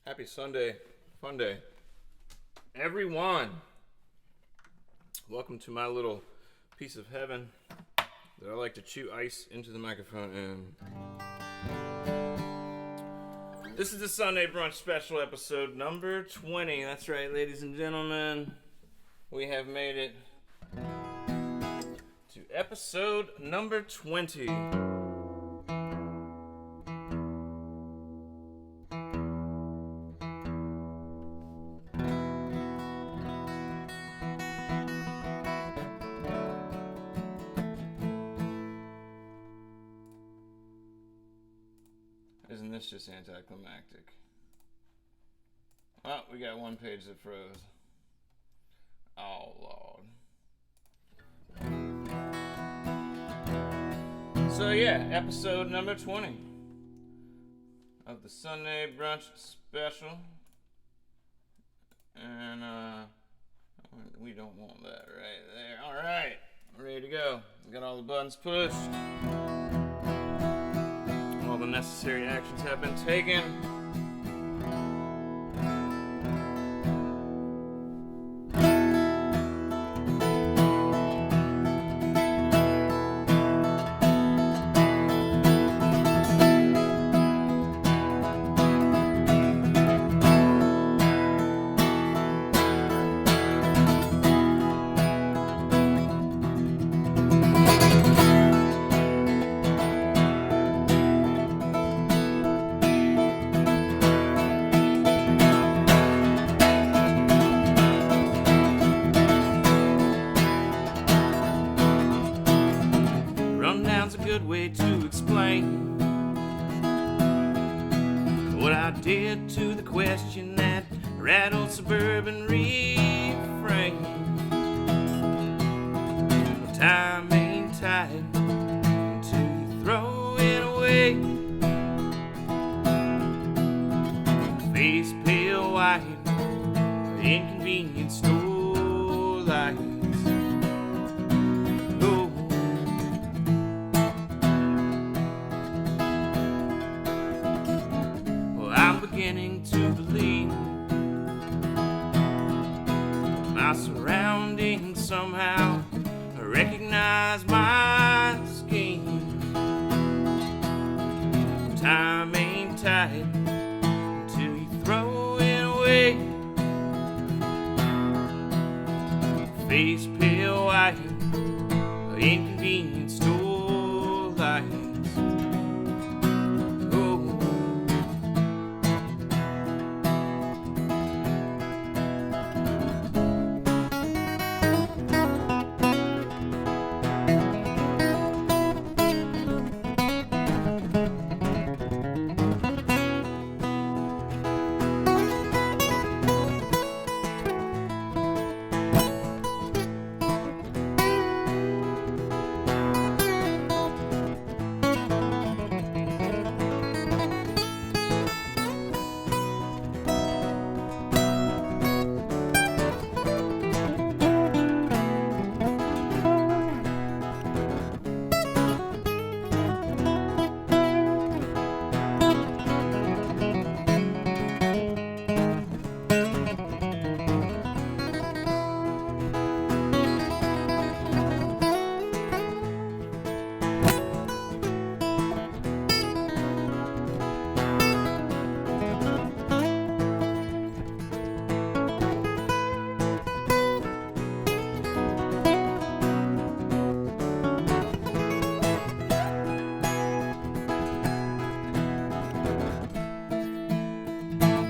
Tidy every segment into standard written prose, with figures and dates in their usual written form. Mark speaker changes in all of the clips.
Speaker 1: Happy Sunday, fun day. Everyone, welcome to my little piece of heaven that I like to chew ice into the microphone in. This is the Sunday Brunch special episode number 20. That's right, ladies and gentlemen. We have made it to episode number 20. Isn't this just anticlimactic? Oh, we got one page that froze. Oh, Lord. So yeah, episode number 20 of the Sunday Brunch special. And, we don't want that right there. Alright, ready to go. We got all the buttons pushed. All the necessary actions have been taken. Way to explain what I did to the question that rattled suburban refrain. Time ain't tight to throw it away. Face pale white, inconvenient store lights. Beginning to believe My surroundings somehow recognize my skin. Time ain't tight until you throw it away. Face pale white, inconvenient store lights. Oh.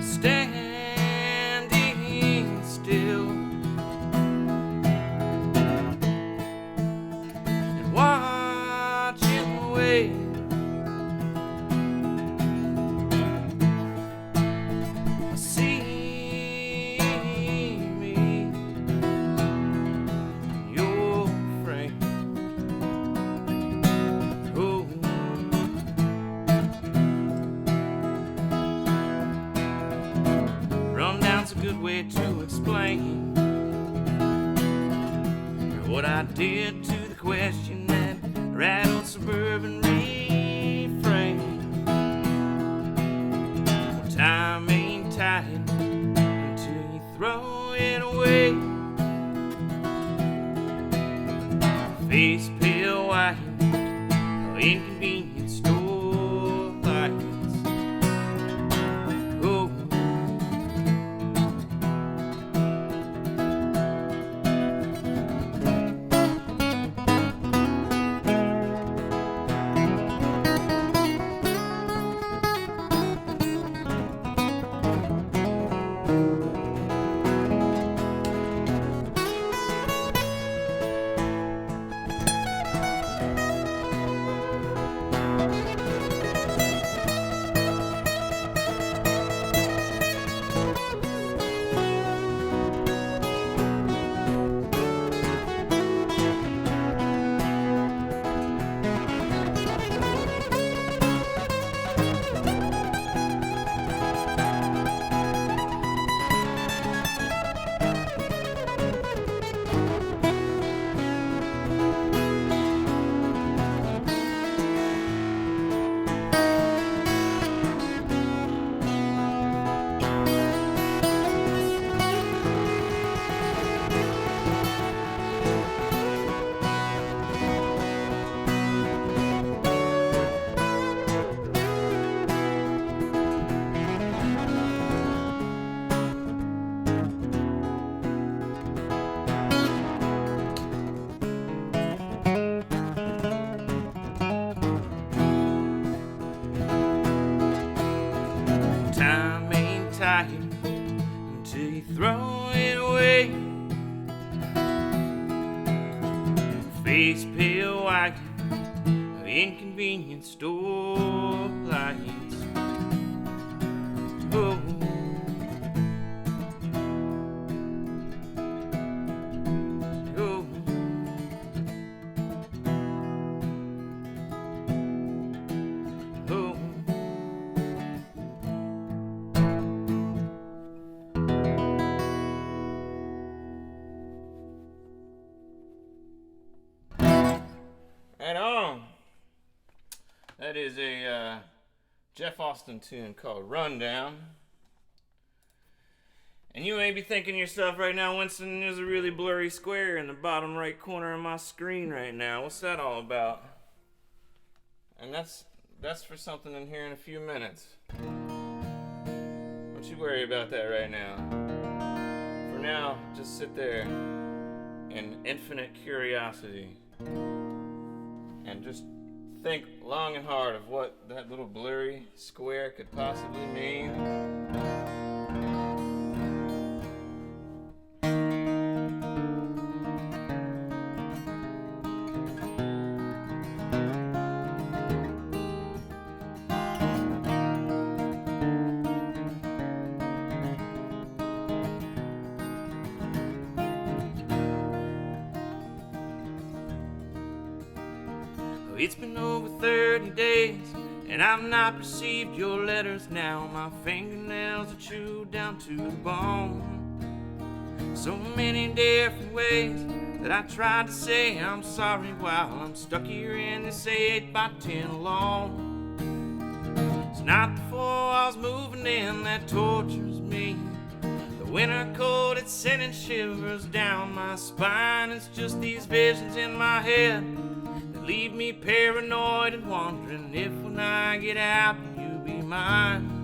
Speaker 1: Standing still and watching the way I see me in your frame. Oh. Rundown's a good way to explain what I did to the question that rattled suburban refrain. Well, time ain't tight until you throw it away. Face pale white, inconvenient store lights. Oh. Time ain't tight until you throw it away. Face pale white, inconvenient store lights. Oh. Oh. Oh. Right on. That is a Jeff Austin tune called Rundown. And you may be thinking to yourself right now, Winston, there's a really blurry square in the bottom right corner of my screen right now. What's that all about? And that's for something in here in a few minutes. Don't you worry about that right now. For now, just sit there in infinite curiosity and just think long and hard of what that little blurry square could possibly mean. It's been over 30 days, and I've not received your letters now. My fingernails are chewed down to the bone. So many different ways that I tried to say I'm sorry while I'm stuck here in this 8x10 alone. It's not the 4 walls moving in that tortures me. The winter cold, it's sending shivers down my spine. It's just these visions in my head leave me paranoid and wondering if when I get out, you be mine.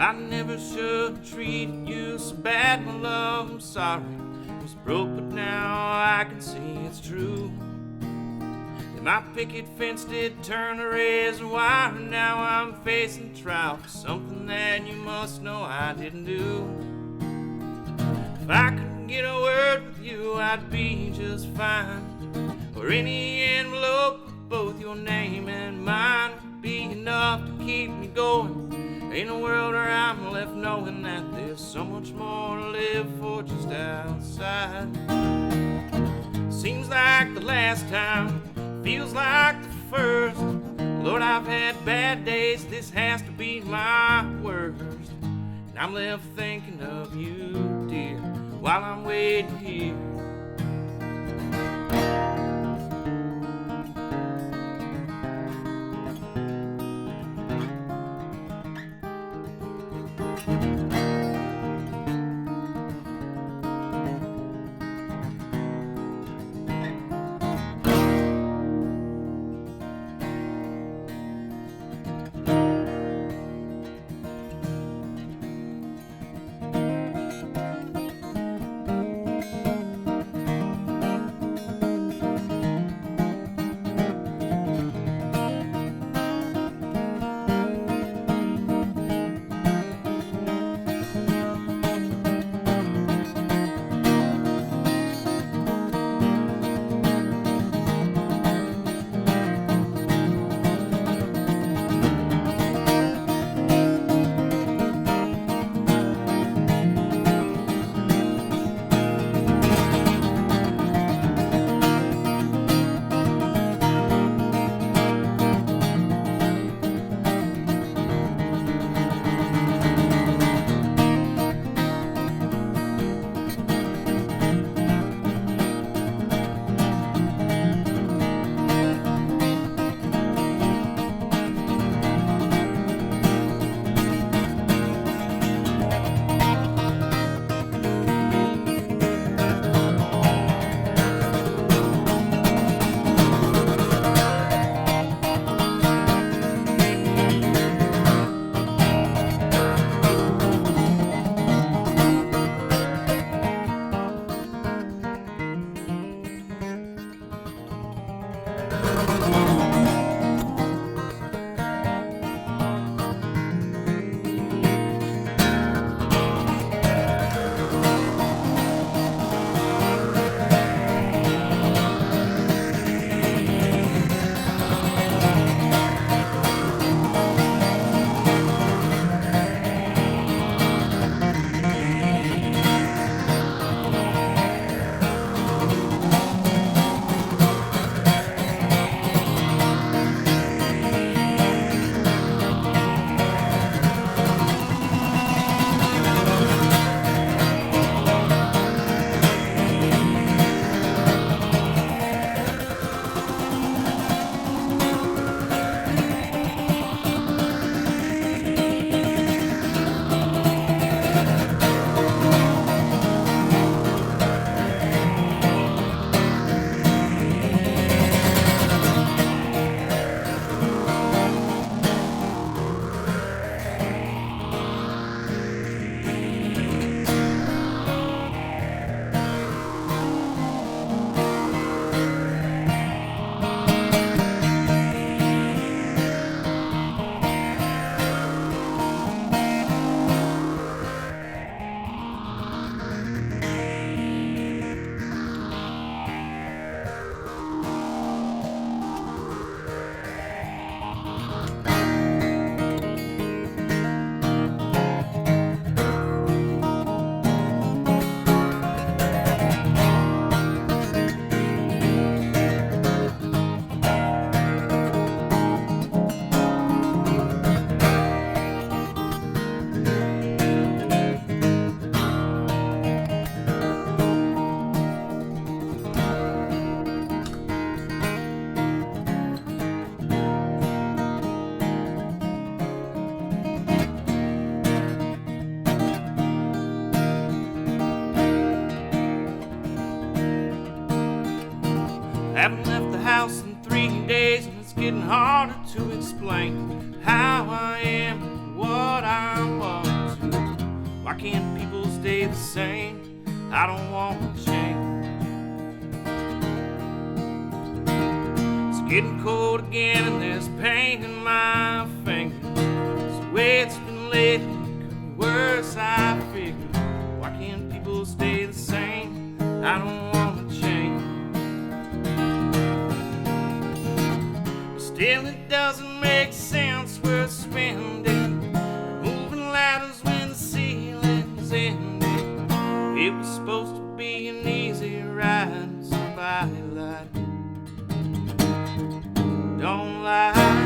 Speaker 1: I never should have treated you so bad, my love, I'm sorry. I was broke, but now I can see it's true. And my picket fence did turn a razor wire, and now I'm facing trial for something that you must know I didn't do. If I couldn't get a word with you, I'd be just fine. Or any envelope with both your name and mine would be enough to keep me going. Ain't a world where I'm left knowing that there's so much more to live for just outside. Seems like the last time, feels like the first. Lord, I've had bad days, this has to be my worst. And I'm left thinking of you, dear, while I'm waiting here. to explain how I am, what I want to. Why can't people stay the same? I don't want to change. It's getting cold again and there's pain in my fingers. It's the way it's been lately, could be worse, I figure. Why can't people stay the same? I don't want to change. Still, it doesn't make sense, we're spending, moving ladders when the ceiling's ending. It was supposed to be an easy ride, somebody lied. Don't lie.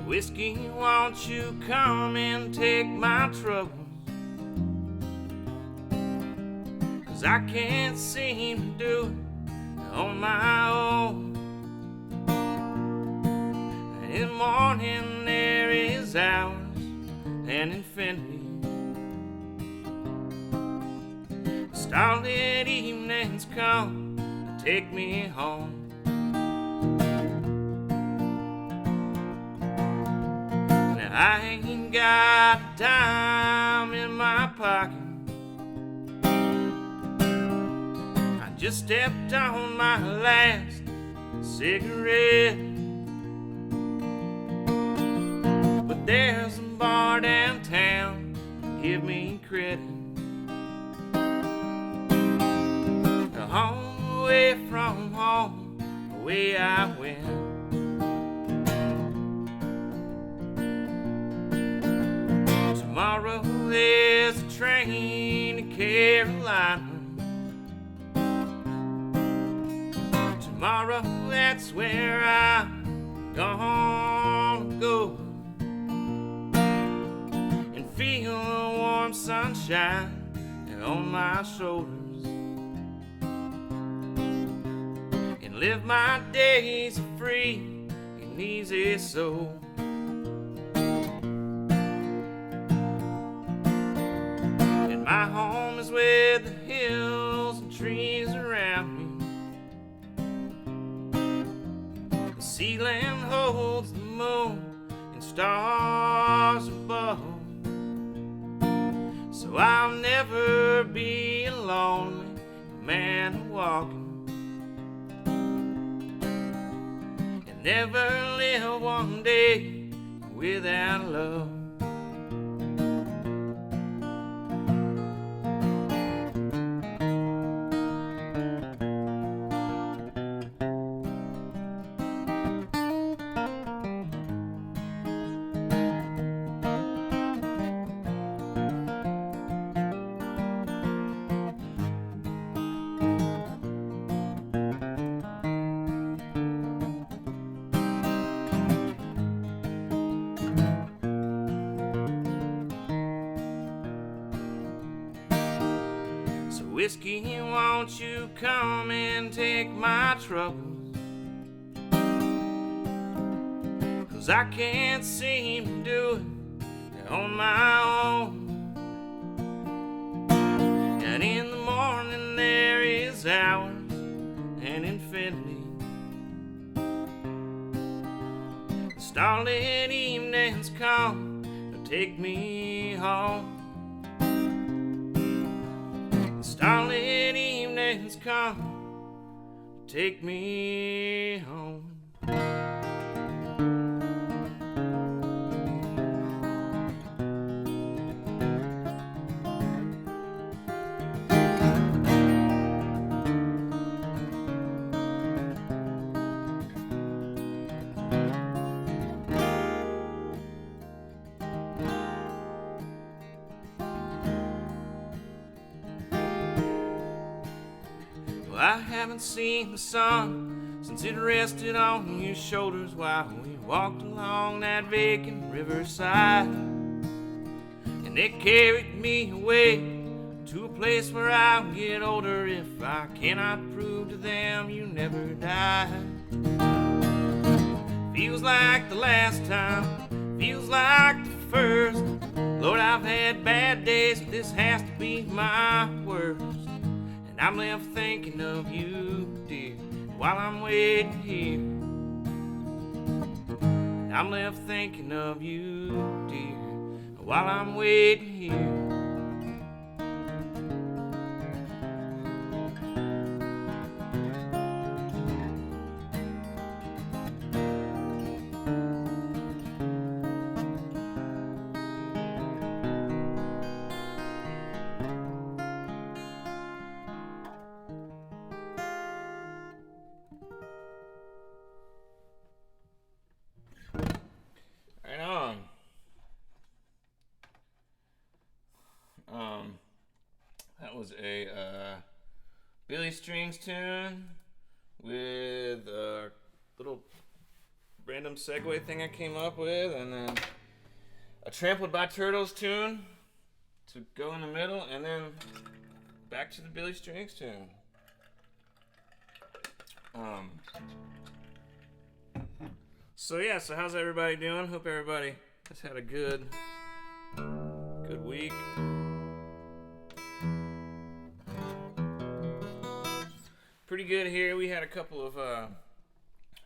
Speaker 1: Whiskey, won't you come and take my troubles? 'Cause I can't seem to do it on my own. In the morning there is hours and infinity. Starlit evenings come to take me home. I ain't got a dime in my pocket. I just stepped on my last cigarette. But there's a bar downtown, give me credit. Home, away from home, away I went. Tomorrow there's a train to Carolina. Tomorrow that's where I'm gonna go and feel the warm sunshine on my shoulders and live my days free and easy so. My home is with the hills and trees around me. The ceiling holds the moon and stars above. So I'll never be a lonely man walking, and never live one day without love. Whiskey, won't you come and take my troubles? 'Cause I can't seem to do it on my own. And in the morning there is hours and infinity. The starlit evenings come to take me home. The starlit evenings come to take me home. I haven't seen the sun since it rested on your shoulders while we walked along that vacant riverside. And it carried me away to a place where I'll get older if I cannot prove to them you never died. Feels like the last time, feels like the first. Lord, I've had bad days, but this has to be my worst. And I'm left thinking of you, dear, while I'm waiting here. And I'm left thinking of you, dear, while I'm waiting here. That was a Billy Strings tune with a little random segue thing I came up with, and then a Trampled by Turtles tune to go in the middle, and then back to the Billy Strings tune. So how's everybody doing? Hope everybody has had a good week. Pretty good here. We had a couple of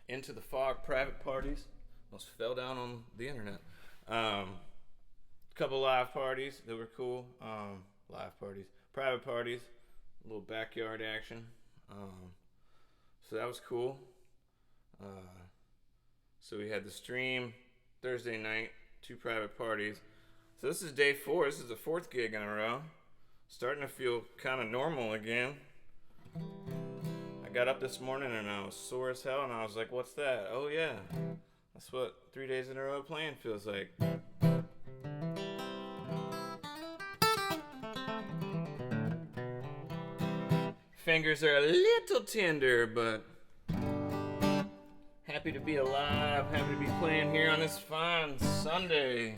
Speaker 1: Into the Fog private parties. Almost fell down on the internet. A couple live parties that were cool. Private parties, a little backyard action. So that was cool. So we had the stream Thursday night, 2 private parties. So this is day 4. This is the 4th gig in a row. Starting to feel kind of normal again. I got up this morning and I was sore as hell, and I was like, what's that? Oh yeah, that's what 3 days in a row playing feels like. Fingers are a little tender, but happy to be alive, happy to be playing here on this fine Sunday.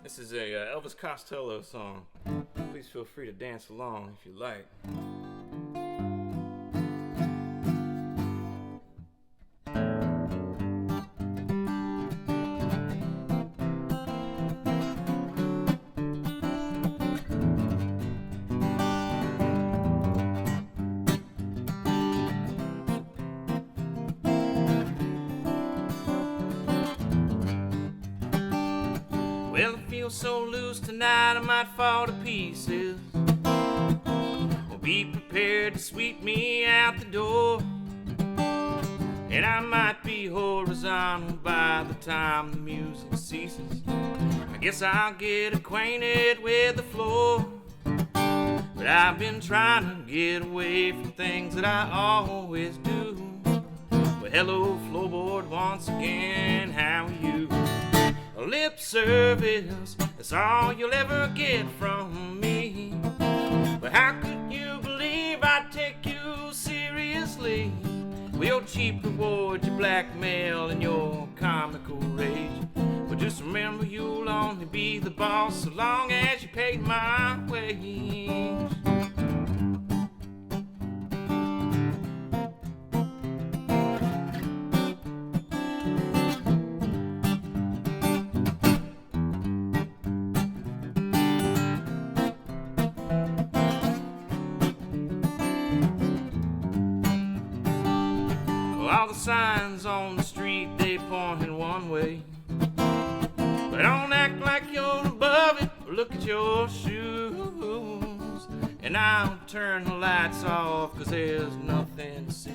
Speaker 1: This is a Elvis Costello song. Please feel free to dance along if you like. Well, it feels so loose tonight I might fall to pieces. Well, be prepared to sweep me out the door. And I might be horizontal by the time the music ceases. I guess I'll get acquainted with the floor. But I've been trying to get away from things that I always do. Well, hello floorboard once again, how are you? Lip service, that's all you'll ever get from me. But how could you believe I'd take you seriously? With your cheap reward, your blackmail, and your comical rage. But just remember, you'll only be the boss so long as you pay my wage. all the signs on the street, they point in one way. But don't act like you're above it, look at your shoes. And I'll turn the lights off, 'cause there's nothing to see.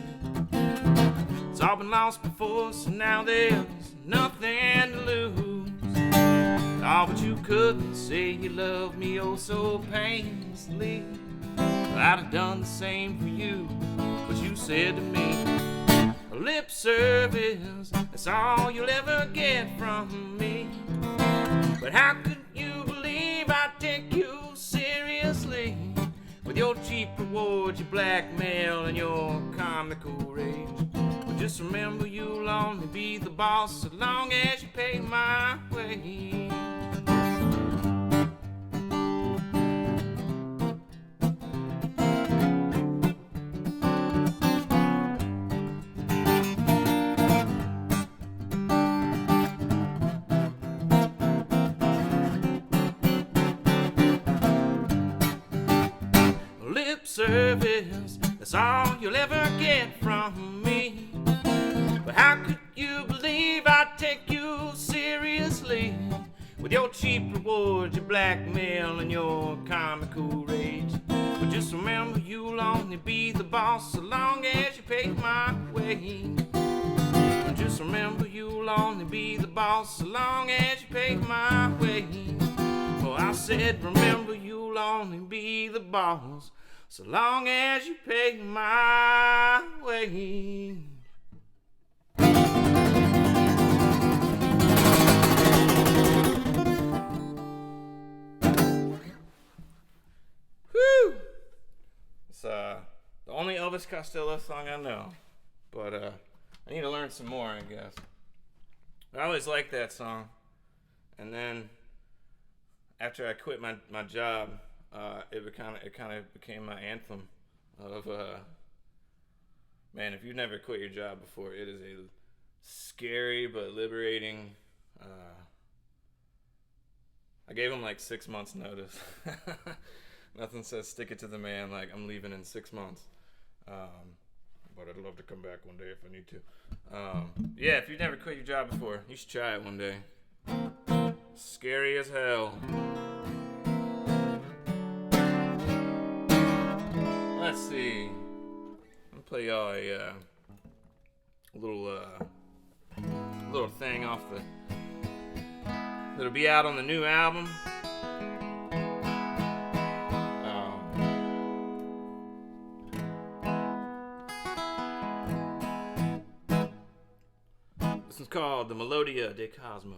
Speaker 1: It's all been lost before, so now there's nothing to lose. Oh, but you couldn't say you loved me oh so painlessly. I'd have done the same for you, but you said to me, lip service, that's all you'll ever get from me. But how could you believe I'd take you seriously? With your cheap rewards, your blackmail, and your comical rage. But just remember, you'll only be the boss so long as you pay my way. Lip service, that's all you'll ever get from me. But how could you believe I'd take you seriously? With your cheap rewards, your blackmail, and your comical rage. But just remember, you'll only be the boss so long as you pay my way. But just remember, you'll only be the boss so long as you pay my way. Oh, I said, remember, you'll only be the boss so long as you pay my way. Whew! It's the only Elvis Costello song I know, but I need to learn some more, I guess. I always liked that song, and then after I quit my job, it kind of became my anthem of man, if you've never quit your job before, it is a scary but liberating. I gave him like 6 months notice. Nothing says stick it to the man like I'm leaving in 6 months. But I'd love to come back one day if I need to. Yeah, if you've never quit your job before, you should try it one day. Scary as hell. Let's see. I'm gonna play y'all a little thing off that'll be out on the new album. This is called the Melodia de Cosmo.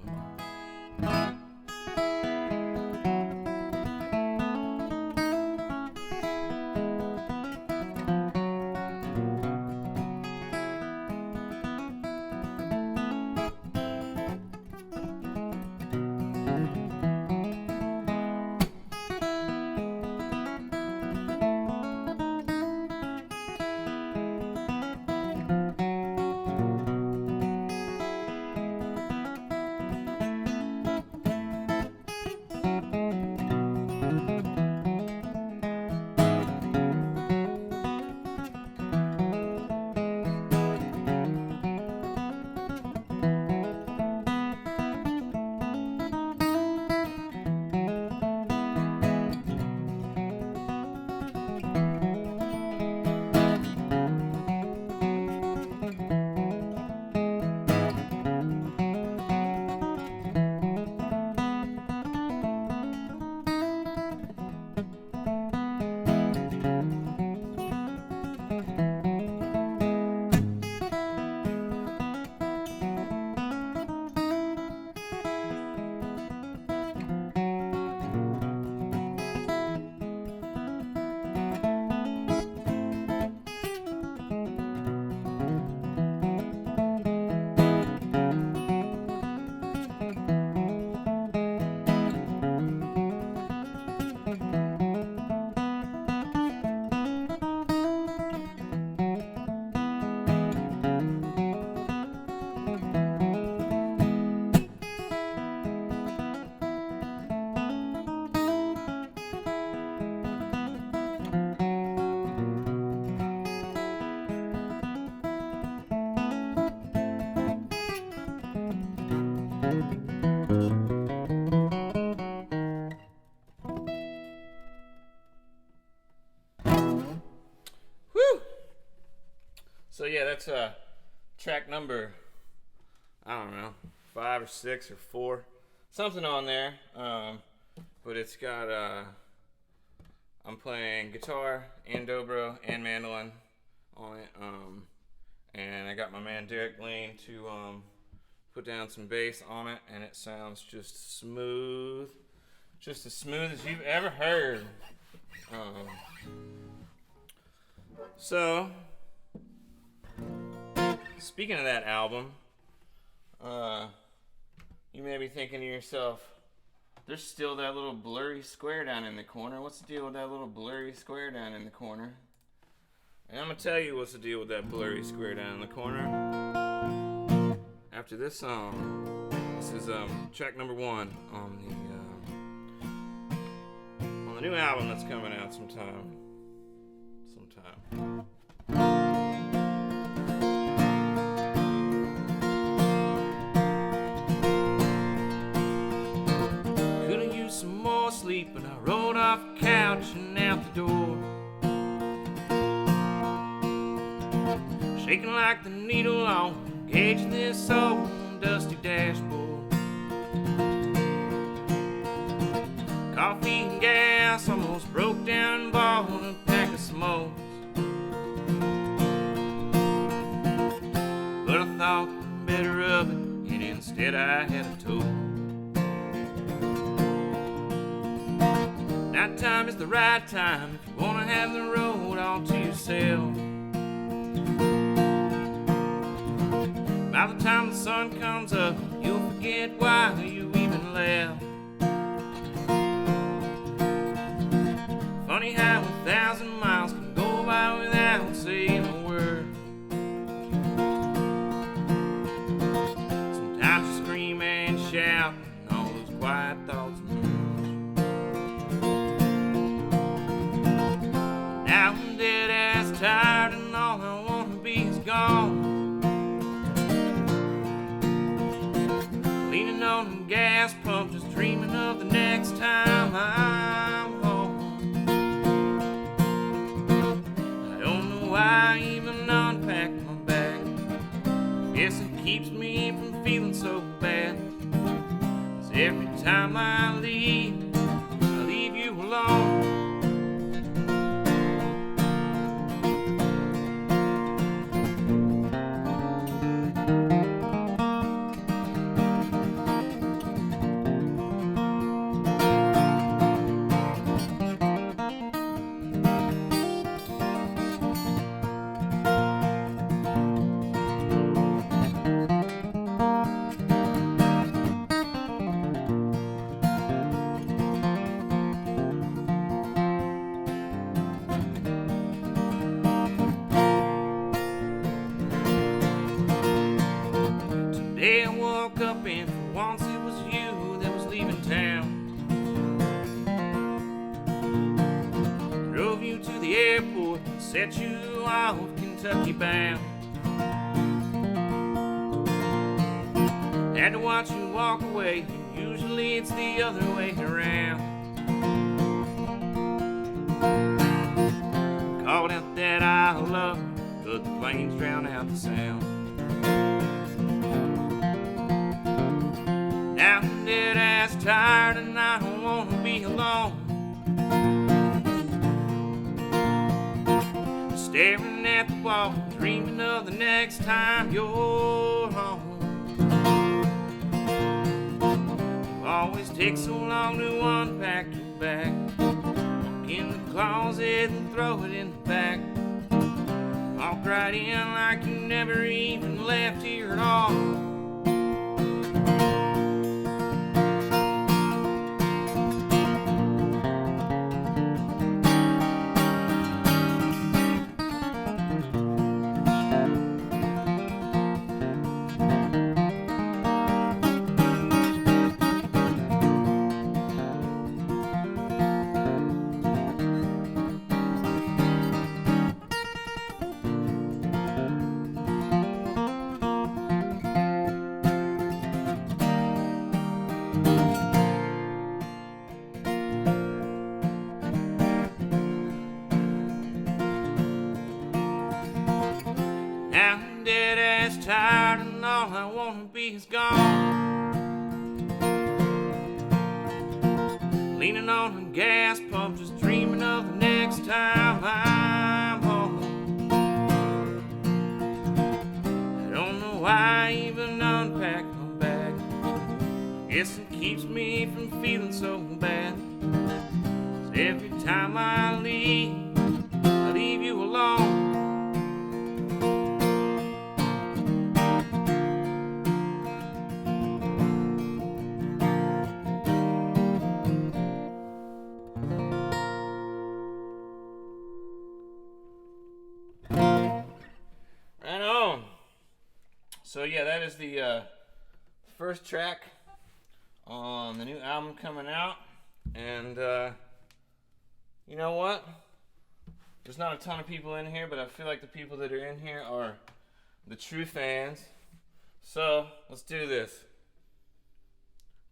Speaker 1: So yeah, that's track number, I don't know, 5 or 6 or 4, something on there. But it's got I'm playing guitar and dobro and mandolin on it. And I got my man Derek Lane to put down some bass on it, and it sounds just smooth, just as smooth as you've ever heard. So, speaking of that album, you may be thinking to yourself, there's still that little blurry square down in the corner. What's the deal with that little blurry square down in the corner? And I'm going to tell you what's the deal with that blurry square down in the corner after this song. This is track number 1 on the new album that's coming out sometime. Could've used some more sleep, but I rolled off the couch and out the door, shaking like the needle on the gauge of this old dusty dashboard. Coffee and gas almost broke down and bought a pack of smokes, but I thought better of it, and instead I had a toast. Nighttime is the right time if you wanna have the road all to yourself. By the time the sun comes up, you'll forget why you even left. Funny how 1,000 miles can go by without saying a word. Sometimes you scream and shout, and all those quiet thoughts emerge. Now I'm dead ass tired, and all I wanna be is gone. Leaning on the gas pump, just dreaming of the next time I'm home. I don't know why I even unpacked my bag. Guess it keeps me from feeling so bad. 'Cause every time I leave you alone. Today I woke up and for once it was you that was leaving town. Drove you to the airport and set you off Kentucky bound. Had to watch you walk away, and usually it's the other way around. Called out that I love, but the planes drown out the sound. Now I'm dead ass tired and I don't wanna be alone. Staring at the wall, dreaming of the next time you're home. You always take so long to unpack your bag. Walk in the closet and throw it in the back. Walk right in like you never even left here at all. Now I'm dead ass tired and all I wanna be is gone. Leaning on a gas pump, just dreaming of the next time I'm home. I don't know why I even unpacked my bag. Guess it keeps me from feeling so bad. 'Cause every time I leave you alone. Right on. So yeah, that is the first track on the new album coming out. And you know what? There's not a ton of people in here, but I feel like the people that are in here are the true fans. So let's do this.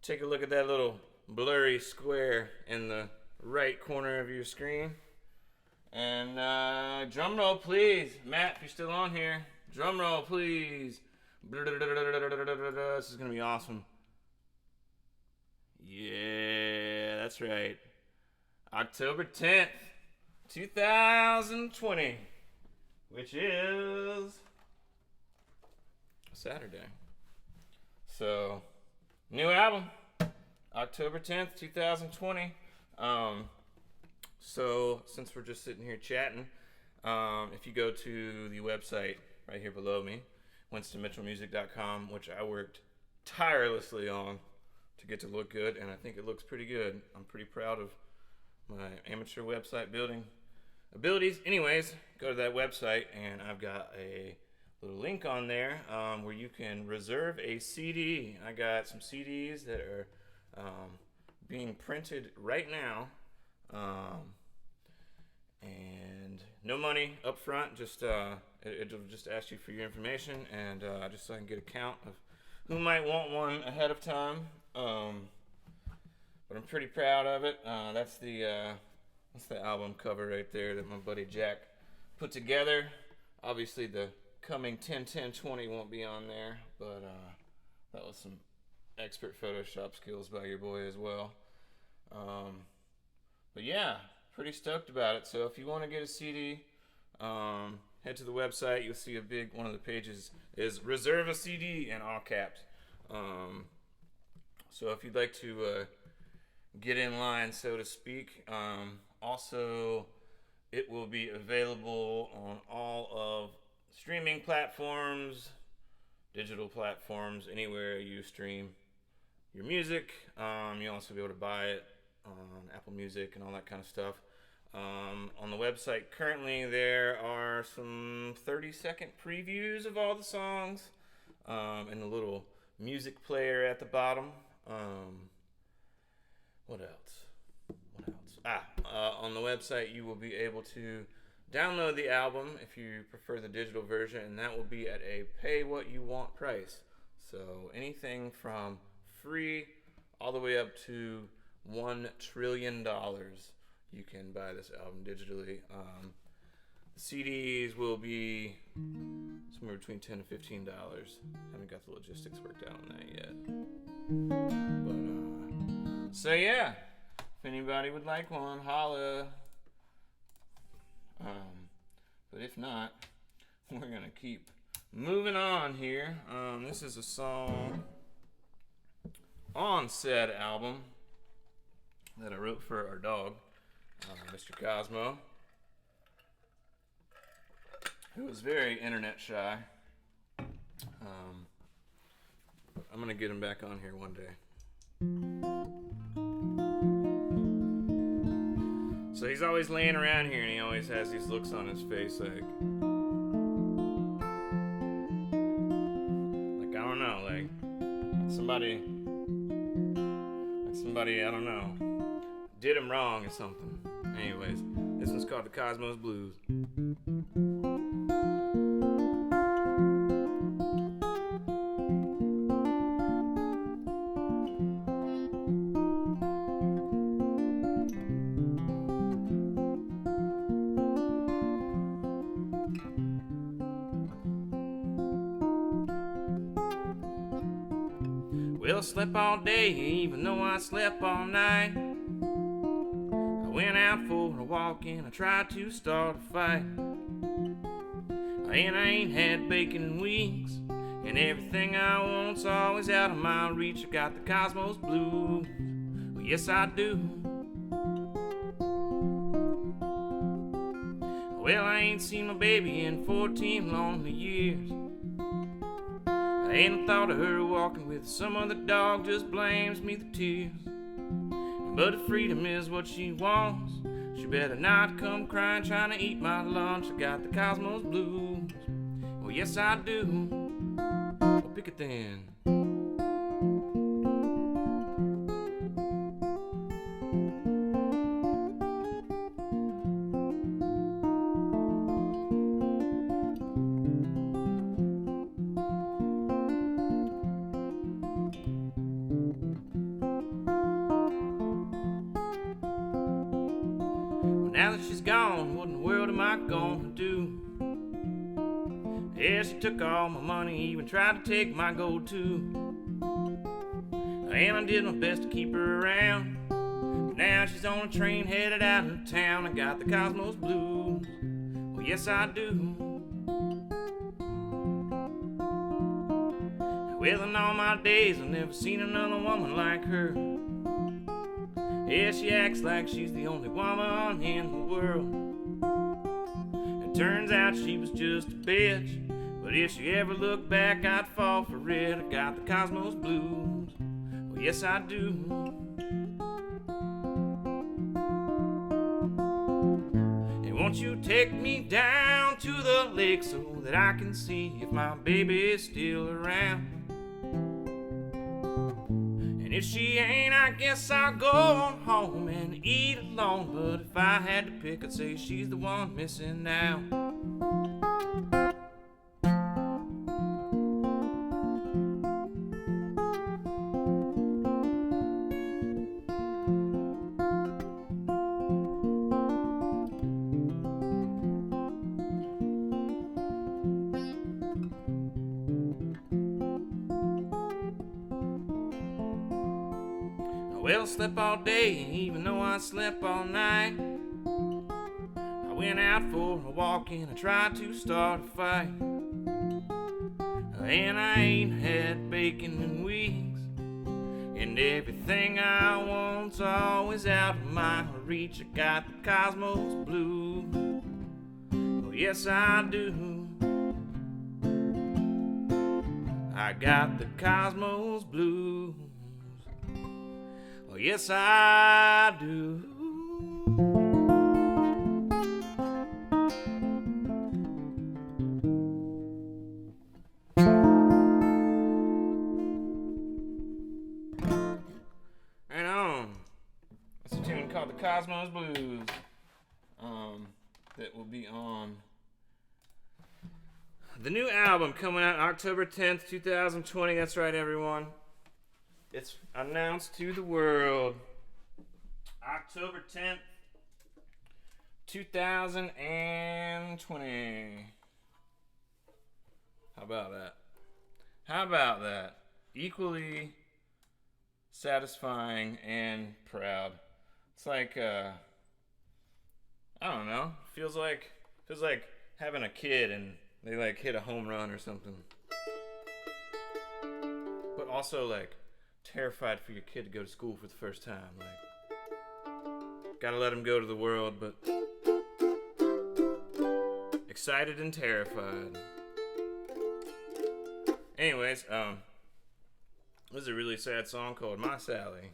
Speaker 1: Take a look at that little blurry square in the right corner of your screen. And drum roll, please. Matt, if you're still on here, drum roll, please. This is going to be awesome. Yeah, that's right. October 10th, 2020, which is Saturday. So, new album, October 10th, 2020. So, since we're just sitting here chatting, if you go to the website right here below me, WinstonMitchellMusic.com, which I worked tirelessly on to get to look good, and I think it looks pretty good. I'm pretty proud of my amateur website building abilities. Anyways, go to that website, and I've got a little link on there where you can reserve a CD. I got some CDs that are being printed right now. And no money up front, just it'll just ask you for your information, and just so I can get a count of who might want one ahead of time. But I'm pretty proud of it. That's the album cover right there that my buddy Jack put together. Obviously the coming 10-10-20 won't be on there, but that was some expert Photoshop skills by your boy as well. But yeah, pretty stoked about it. So if you want to get a CD, head to the website. You'll see a big one of the pages is reserve a CD in all caps. So if you'd like to get in line, so to speak, also it will be available on all of streaming platforms, digital platforms, anywhere you stream your music. You'll also be able to buy it on Apple Music and all that kind of stuff. On the website currently there are some 30-second previews of all the songs and a little music player at the bottom. What else? On the website you will be able to download the album if you prefer the digital version, and that will be at a pay what you want price. So anything from free all the way up to $1 trillion you can buy this album digitally. The CDs will be somewhere between $10 to $15. Haven't got the logistics worked out on that yet. But so yeah, if anybody would like one, holla. But if not, we're gonna keep moving on here. This is a song on said album that I wrote for our dog, Mr. Cosmo, who was very internet shy. I'm gonna get him back on here one day. So he's always laying around here, and he always has these looks on his face, like I don't know, like somebody, I don't know, did him wrong or something. Anyways, this one's called the Cosmos Blues. Well, I slept all day, even though I slept all night. I went out for a walk and I tried to start a fight. And I ain't had bacon in weeks, and everything I want's always out of my reach. I got the cosmos blues, well, yes I do. Well, I ain't seen my baby in 14 lonely years. I ain't thought of her walking with some other dog, just blames me the tears. But if freedom is what she wants, she better not come crying trying to eat my lunch. I got the cosmos blues, well yes I do. Well, pick it then. Now that she's gone, what in the world am I gonna do? Yeah, she took all my money, even tried to take my gold too. And I did my best to keep her around, but now she's on a train headed out of town. I got the cosmos blues, well yes I do. Well, in all my days I've never seen another woman like her. Yeah, she acts like she's the only woman in the world. It turns out she was just a bitch, but if she ever looked back, I'd fall for it. I got the cosmos blues, well yes I do. And won't you take me down to the lake so that I can see if my baby is still around? And if she ain't, I guess I'll go on home and eat alone. But if I had to pick, I'd say she's the one missing now. Well, I slept all day, even though I slept all night. I went out for a walk and I tried to start a fight. And I ain't had bacon in weeks, and everything I want's always out of my reach. I got the cosmos blues, oh yes I do. I got the cosmos blues, oh yes I do. Right on. That's a tune called the Cosmos Blues. That will be on the new album coming out October 10th, 2020. That's right, everyone. It's announced to the world. October 10th, 2020. How about that? How about that? Equally satisfying and proud. It's like, I don't know. Feels like having a kid and they like hit a home run or something. But also like terrified for your kid to go to school for the first time. Like, gotta let him go to the world, but excited and terrified. Anyways, this is a really sad song called My Sally.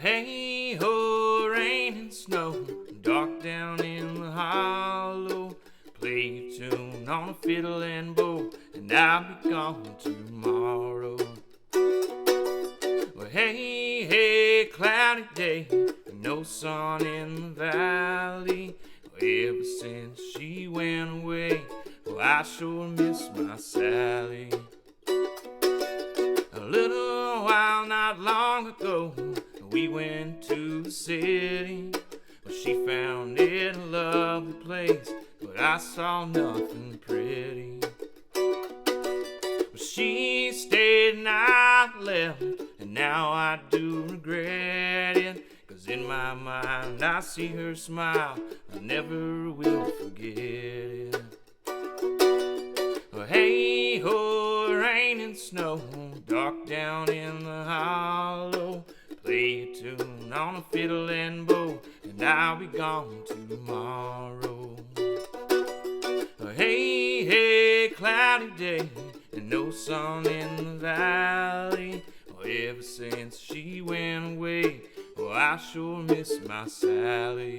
Speaker 1: Hey ho, rain and snow, dark down in the hollow. Play your tune on a fiddle and bow, and I'll be gone tomorrow. Well, hey, hey, cloudy day, no no sun in the valley. Ever since she went away, well, I sure miss my Sally. A little while not long ago, we went to the city. Well, she found it a lovely place, but I saw nothing pretty. Well, she stayed and I left, and now I do regret it. 'Cause in my mind I see her smile, I never will forget it. Well, hey ho, rain and snow, dark down in the hollow. Play a tune on a fiddle and bow, and I'll be gone tomorrow. Well, hey, hey, cloudy day, and no sun in the valley. Well, ever since she went away, well, I sure miss my Sally.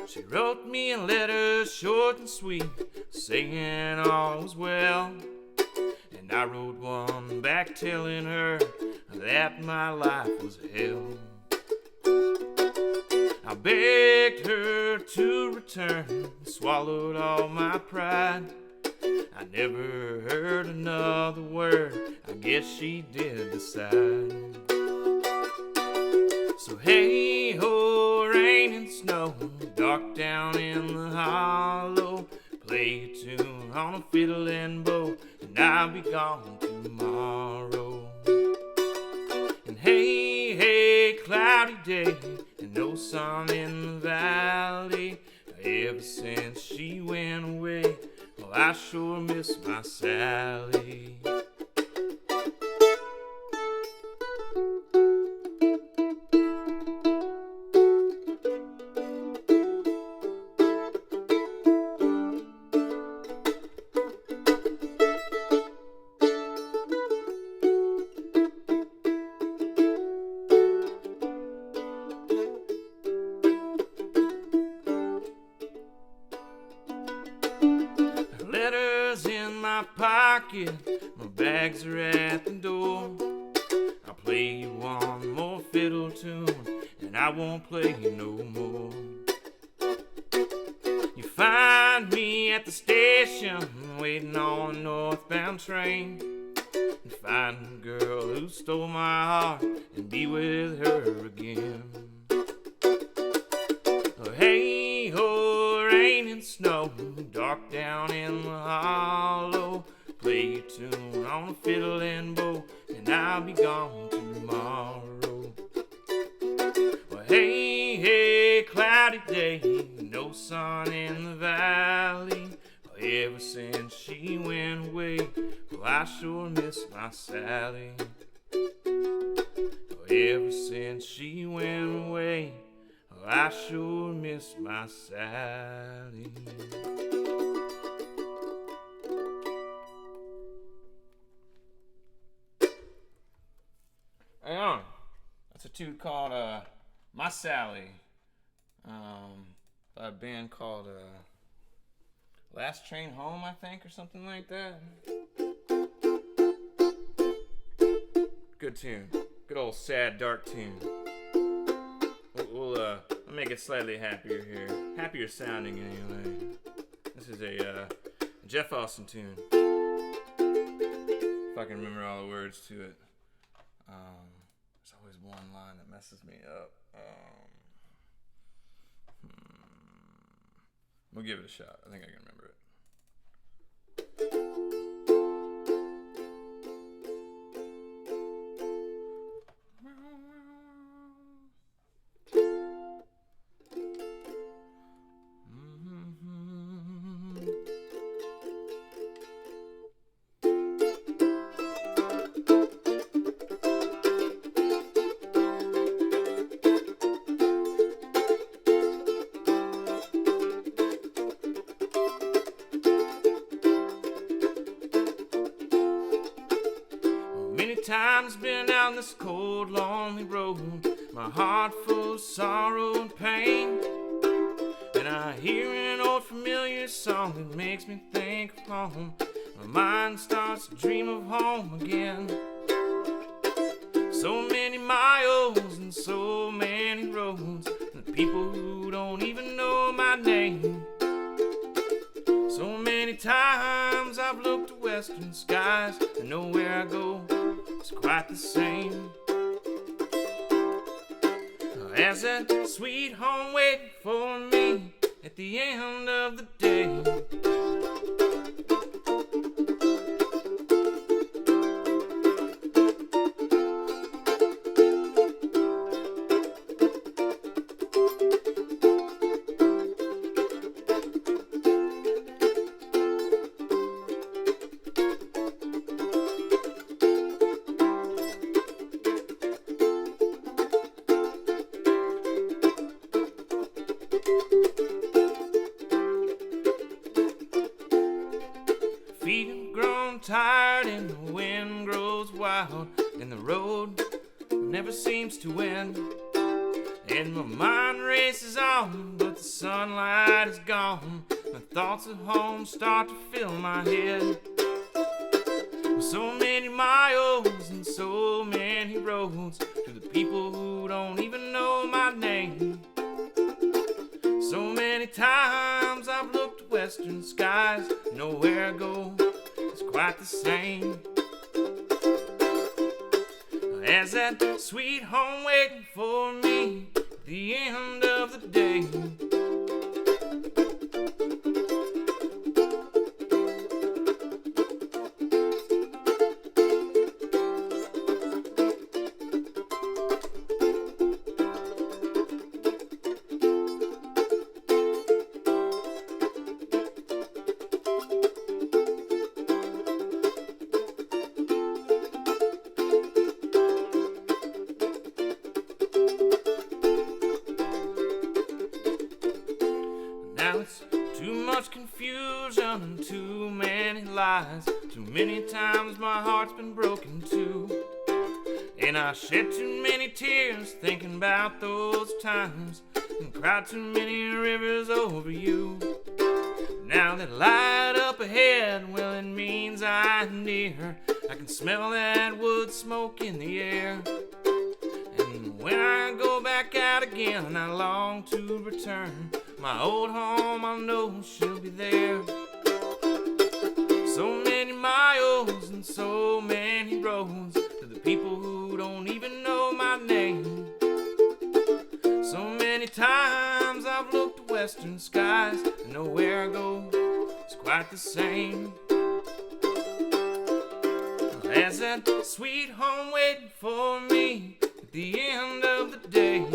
Speaker 1: She wrote me a letter short and sweet, saying all was well. And I wrote one back telling her that my life was hell. I begged her to return, swallowed all my pride. I never heard another word, I guess she did decide. So hey ho, rain and snow, dark down in the hollow. Play a tune on a fiddle and bow, and I'll be gone tomorrow. And hey, hey, cloudy day, and no sun in the valley. Ever since she went away, well, I sure miss my Sally. Letters in my pocket, my bags are at the door. I'll play you one more fiddle tune, and I won't play you no more. You find me at the station, waiting on a northbound train, and find the girl who stole my heart and be with her again. Oh, hey ho, rain and snow, dark down in the hollow. Play a tune on a fiddle and bow, and I'll be gone tomorrow. Well, hey, hey, cloudy day, no sun in the valley. Well, ever since she went away, well, I sure miss my Sally. Well, ever since she went away, well, I sure miss my Sally. Hang on. That's a tune called My Sally, by a band called Last Train Home, I think, or something like that. Good tune. Good old sad, dark tune. We'll make it slightly happier here. Happier sounding, anyway. This is a Jeff Austin tune. If I can remember all the words to it. There's always one line that messes me up. We'll give it a shot. I think I can remember it. times been down this cold, lonely road, my heart full of sorrow and pain, and I hear an old familiar song that makes me think of home. My mind starts to dream of home again. So many miles and so many roads, and people who don't even know my name. So many times I've looked at western skies, and nowhere I go is quite the same. As that sweet home waiting for me at the end of the day. Feet have grown tired and the wind grows wild, and the road never seems to end. And my mind races on, but the sunlight is gone. My thoughts of home start to fill my head. So many miles and so many roads to the people who don't even know my name. So many times I've looked at western skies, nowhere I go is quite the same. As that sweet home waiting for me at the end of the day. Now it's too much confusion and too many lies. Too many times my heart's been broken too, and I shed too many tears thinking about those times, and cried too many rivers over you. Now that light up ahead, well, it means I'm near. I can smell that wood smoke in the air. And when I go back out again, I long to return. My old home, I know she'll be there. So many miles and so many roads to the people who don't even know my name. So many times I've looked at western skies, and nowhere I go is quite the same. As that sweet home waiting for me at the end of the day.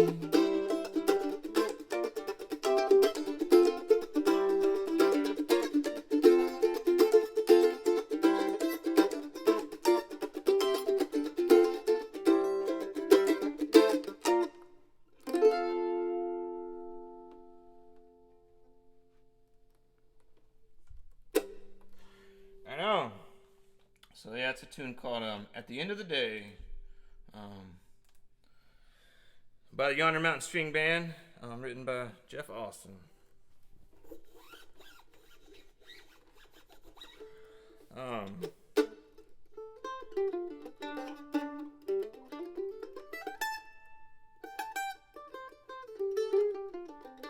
Speaker 1: I know. So yeah, it's a tune called At the End of the Day, by the Yonder Mountain String Band, written by Jeff Austin.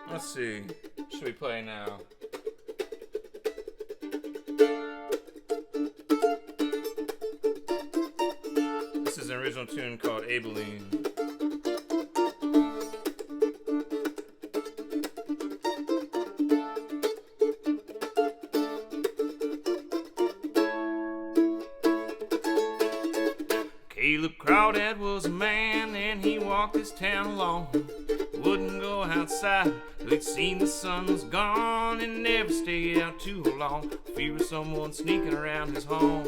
Speaker 1: Let's see, what should we play now? This is an original tune called Abilene. Caleb Crawdad was a man, and he walked this town alone. Wouldn't go outside till he'd seen the sun was gone, and never stayed out too long, fear of someone sneaking around his home.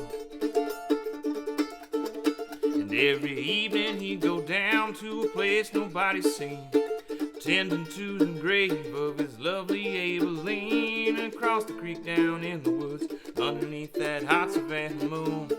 Speaker 1: And every evening he'd go down to a place nobody's seen, tending to the grave of his lovely Abilene, and across the creek down in the woods underneath that hot Savannah moon.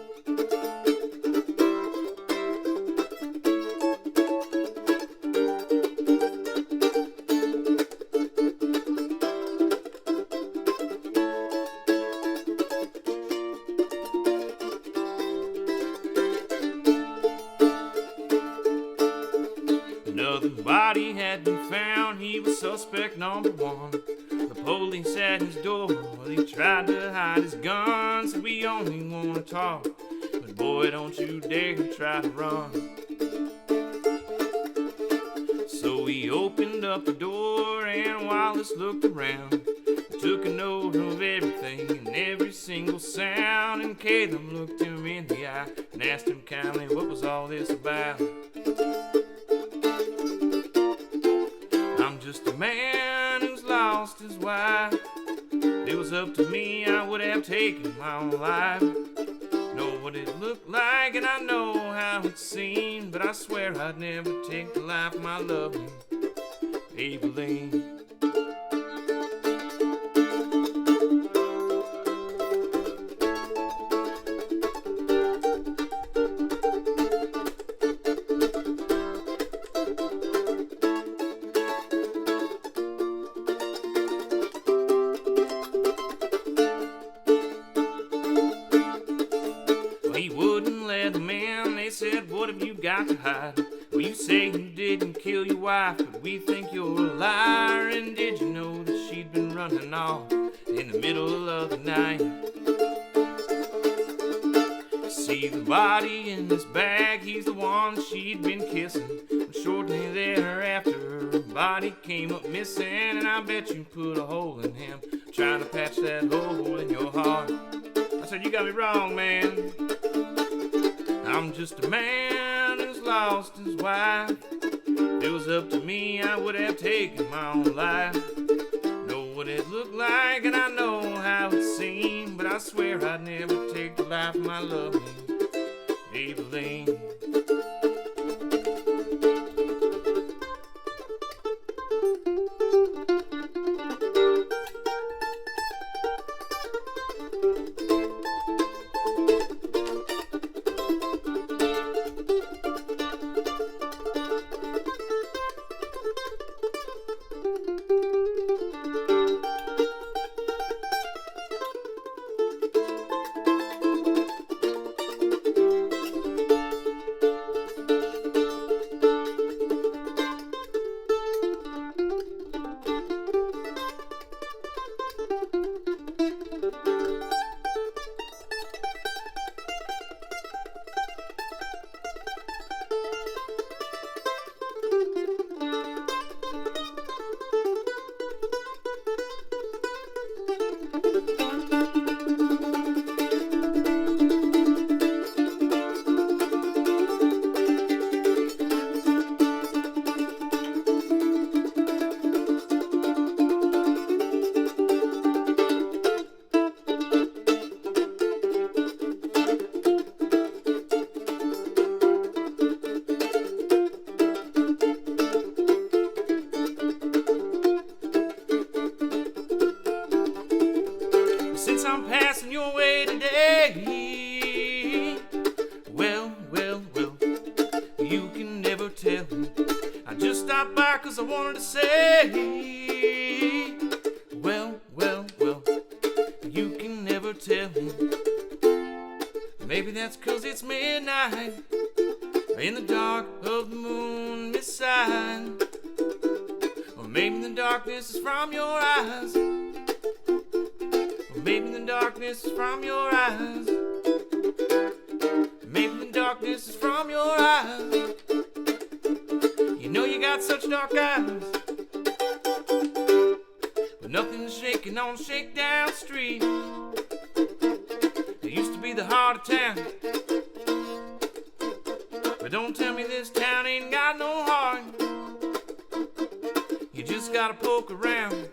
Speaker 1: the body had been found, he was suspect number one. The police at his door, well, he tried to hide his gun. Said we only want to talk, but boy, don't you dare try to run. So he opened up the door, and Wallace looked around, took a note of everything and every single sound. And Caleb looked him in the eye and asked him kindly, what was all this about? I'm just a man who's lost his wife. If it was up to me, I would have taken my own life. Know what it looked like and I know how it seemed, but I swear I'd never take the life of my lovely Abilene. He wouldn't let them in. They said, what have you got to hide? Well, you say you didn't kill your wife, but we think you're a liar. And did you know that she'd been running off in the middle of the night? See the body in this bag, he's the one she'd been kissing. And shortly thereafter, her body came up missing. And I bet you put a hole in him, trying to patch that hole in your heart. I said, you got me wrong, man. I'm just a man who's lost his wife. If it was up to me, I would have taken my own life. Know what it looked like and I know how it seemed, but I swear I'd never take the life of my lovely Abilene. Since I'm passing your way today, well, you can never tell. I just stopped by 'cause I wanted to say, well, you can never tell. Maybe that's 'cause it's midnight, in the dark of the moon beside. Or maybe the darkness is from your eyes. Maybe the darkness is from your eyes. Maybe the darkness is from your eyes. You know you got such dark eyes, but nothing's shaking on Shakedown Street. It used to be the heart of town, but don't tell me this town ain't got no heart. You just gotta poke around.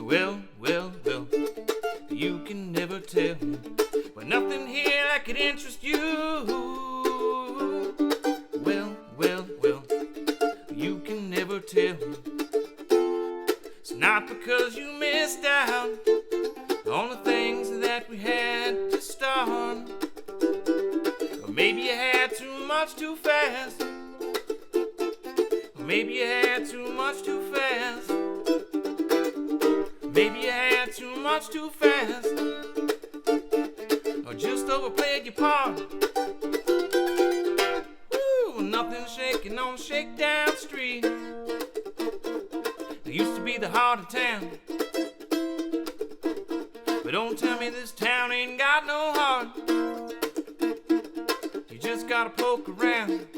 Speaker 1: Well, well, well, you can never tell, but nothing here that could interest you. Well, well, well, you can never tell. It's not because you missed out on the things that we had to start, or maybe you had too much too fast, or maybe you had too much too fast. Maybe you had too much too fast, or just overplayed your part. Woo, nothing shaking on Shakedown Street. It used to be the heart of town, but don't tell me this town ain't got no heart. You just gotta poke around.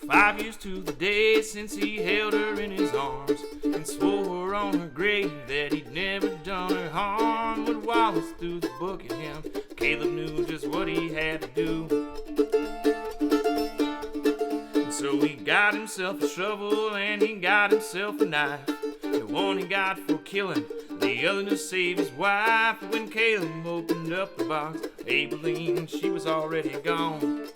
Speaker 1: 5 years to the day since he held her in his arms and swore on her grave that he'd never done her harm. When Wallace threw the book at him, Caleb knew just what he had to do. And so he got himself a shovel and he got himself a knife. The one he got for killing, the other to save his wife. But when Caleb opened up the box, Abilene, she was already gone.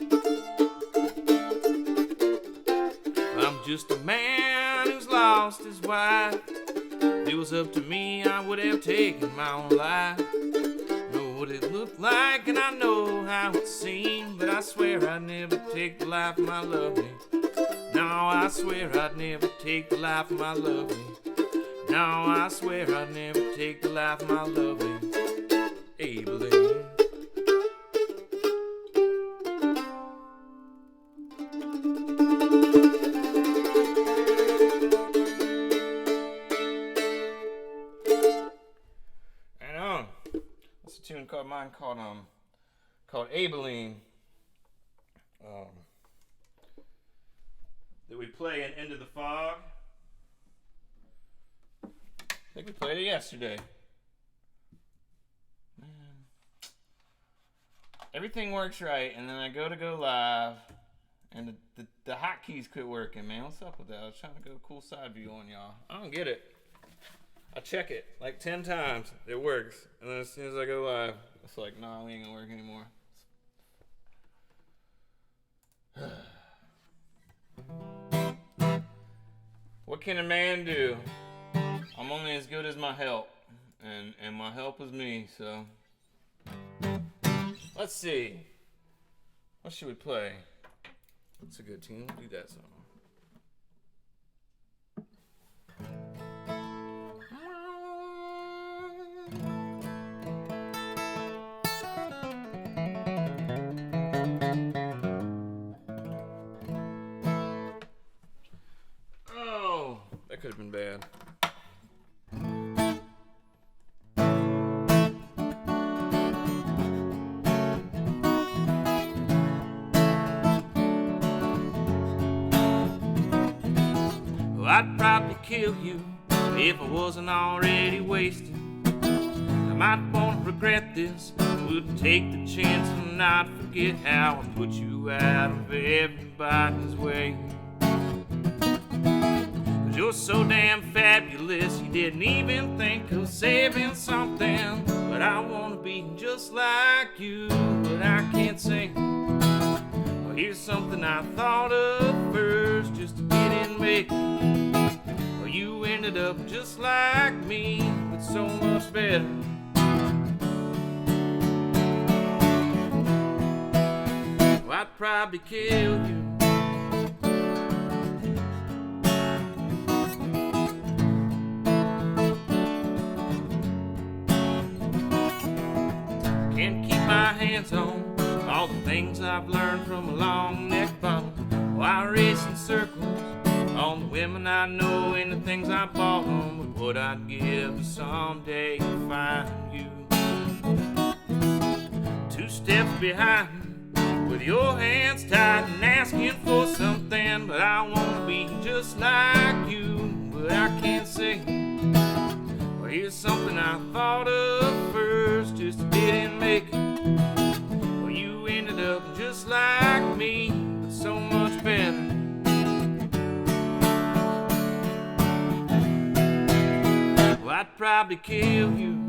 Speaker 1: I'm just a man who's lost his wife. If it was up to me, I would have taken my own life. Know what it looked like and I know how it seemed, but I swear I'd never take the life of my lovely. No, I swear I'd never take the life of my lovely. No, I swear I'd never take the life of my lovely Abilene. It's a tune called Abilene. That we play in Into the Fog. I think we played it yesterday. Man. Everything works right, and then I go live, and the hotkeys quit working, man. What's up with that? I was trying to go cool side view on y'all. I don't get it. I check it like 10 times. It works. And then as soon as I go live, it's like, nah, we ain't gonna work anymore. What can a man do? I'm only as good as my help. And my help is me, so. Let's see. What should we play? It's a good tune. Do that song. That could have been bad. Well, I'd probably kill you if I wasn't already wasted. I might want to regret this, wouldn't take the chance and not forget how I put you out of everybody's way. You're so damn fabulous, you didn't even think of saving something. But I wanna be just like you, but I can't sing. Well, here's something I thought of first, just to get in me. Well, you ended up just like me, but so much better. Well, I'd probably kill you. Can't keep my hands on all the things I've learned from a long neck bottle. Oh, I race in circles on the women I know and the things I bought them, but what I'd give to someday find you 2 steps behind with your hands tied and asking for something. But I wanna be just like you, but I can't say. Well, here's something I thought of first, just didn't make it. Well, you ended up just like me, but so much better. Well, I'd probably kill you.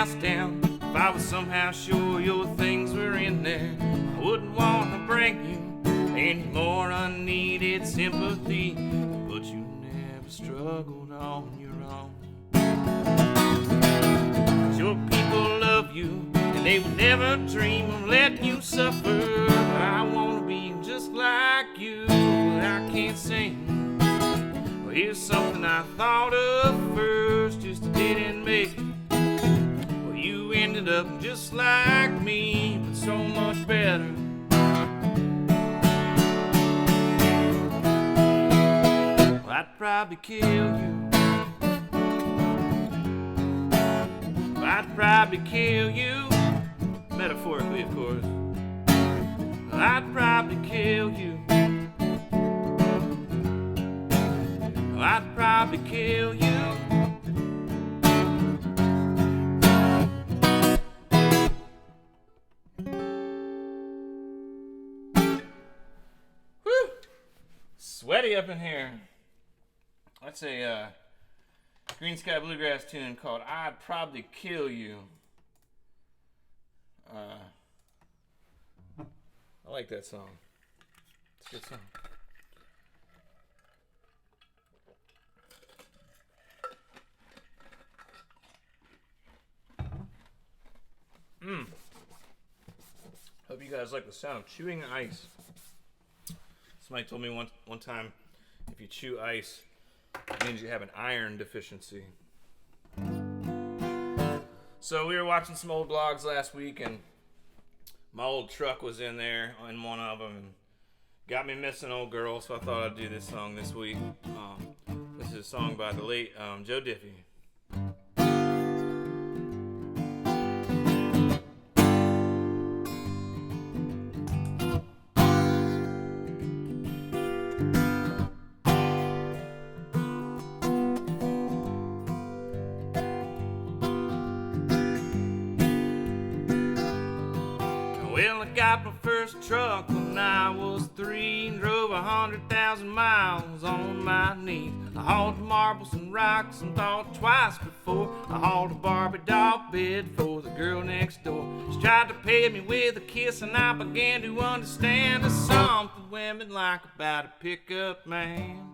Speaker 1: house down. If I was somehow sure your things were in there, I wouldn't want to bring you any more unneeded sympathy. But you never struggled on your own. Your people love you, and they would never dream of letting you suffer. I want to be just like you, but I can't sing. Well, here's something I thought of first, just didn't make it. Well, you ended up just like me, but so much better. Well, I'd probably kill you. I'd probably kill you, metaphorically, of course. I'd probably kill you. I'd probably kill you. Whew! Sweaty up in here. That's a Green Sky Bluegrass tune called I'd Probably Kill You. I like that song. It's a good song. Hope you guys like the sound of chewing ice. Somebody told me one time, if you chew ice, it means you have an iron deficiency. So we were watching some old vlogs last week, and my old truck was in there in one of them, and got me missing old girl. So I thought I'd do this song this week. This is a song by the late Joe Diffie. Well, I got my first truck when I was 3 and drove 100,000 miles on my knees. I hauled marbles and rocks and thought twice before I hauled a Barbie doll bed for the girl next door. She tried to pay me with a kiss, and I began to understand there's something women like about a pickup man.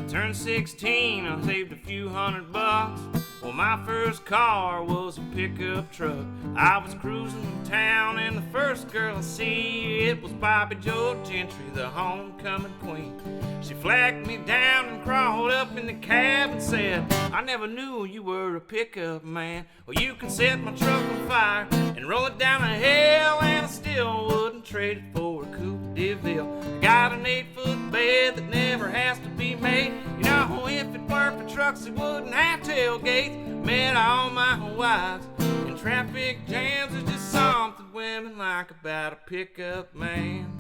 Speaker 1: Turned 16, I saved a few $100. Well, my first car was a pickup truck. I was cruising town, and the first girl I see, it was Bobby Joe Gentry, the homecoming queen. She flagged me down and crawled up in the cab and said, I never knew you were a pickup man. Well, you can set my truck on fire and roll it down a hill, and I still wouldn't trade it for a Coupe de Ville. I got an 8-foot bed that never has to be made. You know, if it weren't for trucks, it wouldn't have tailgates. Met all my wives in traffic jams. There's just something women like about a pickup man.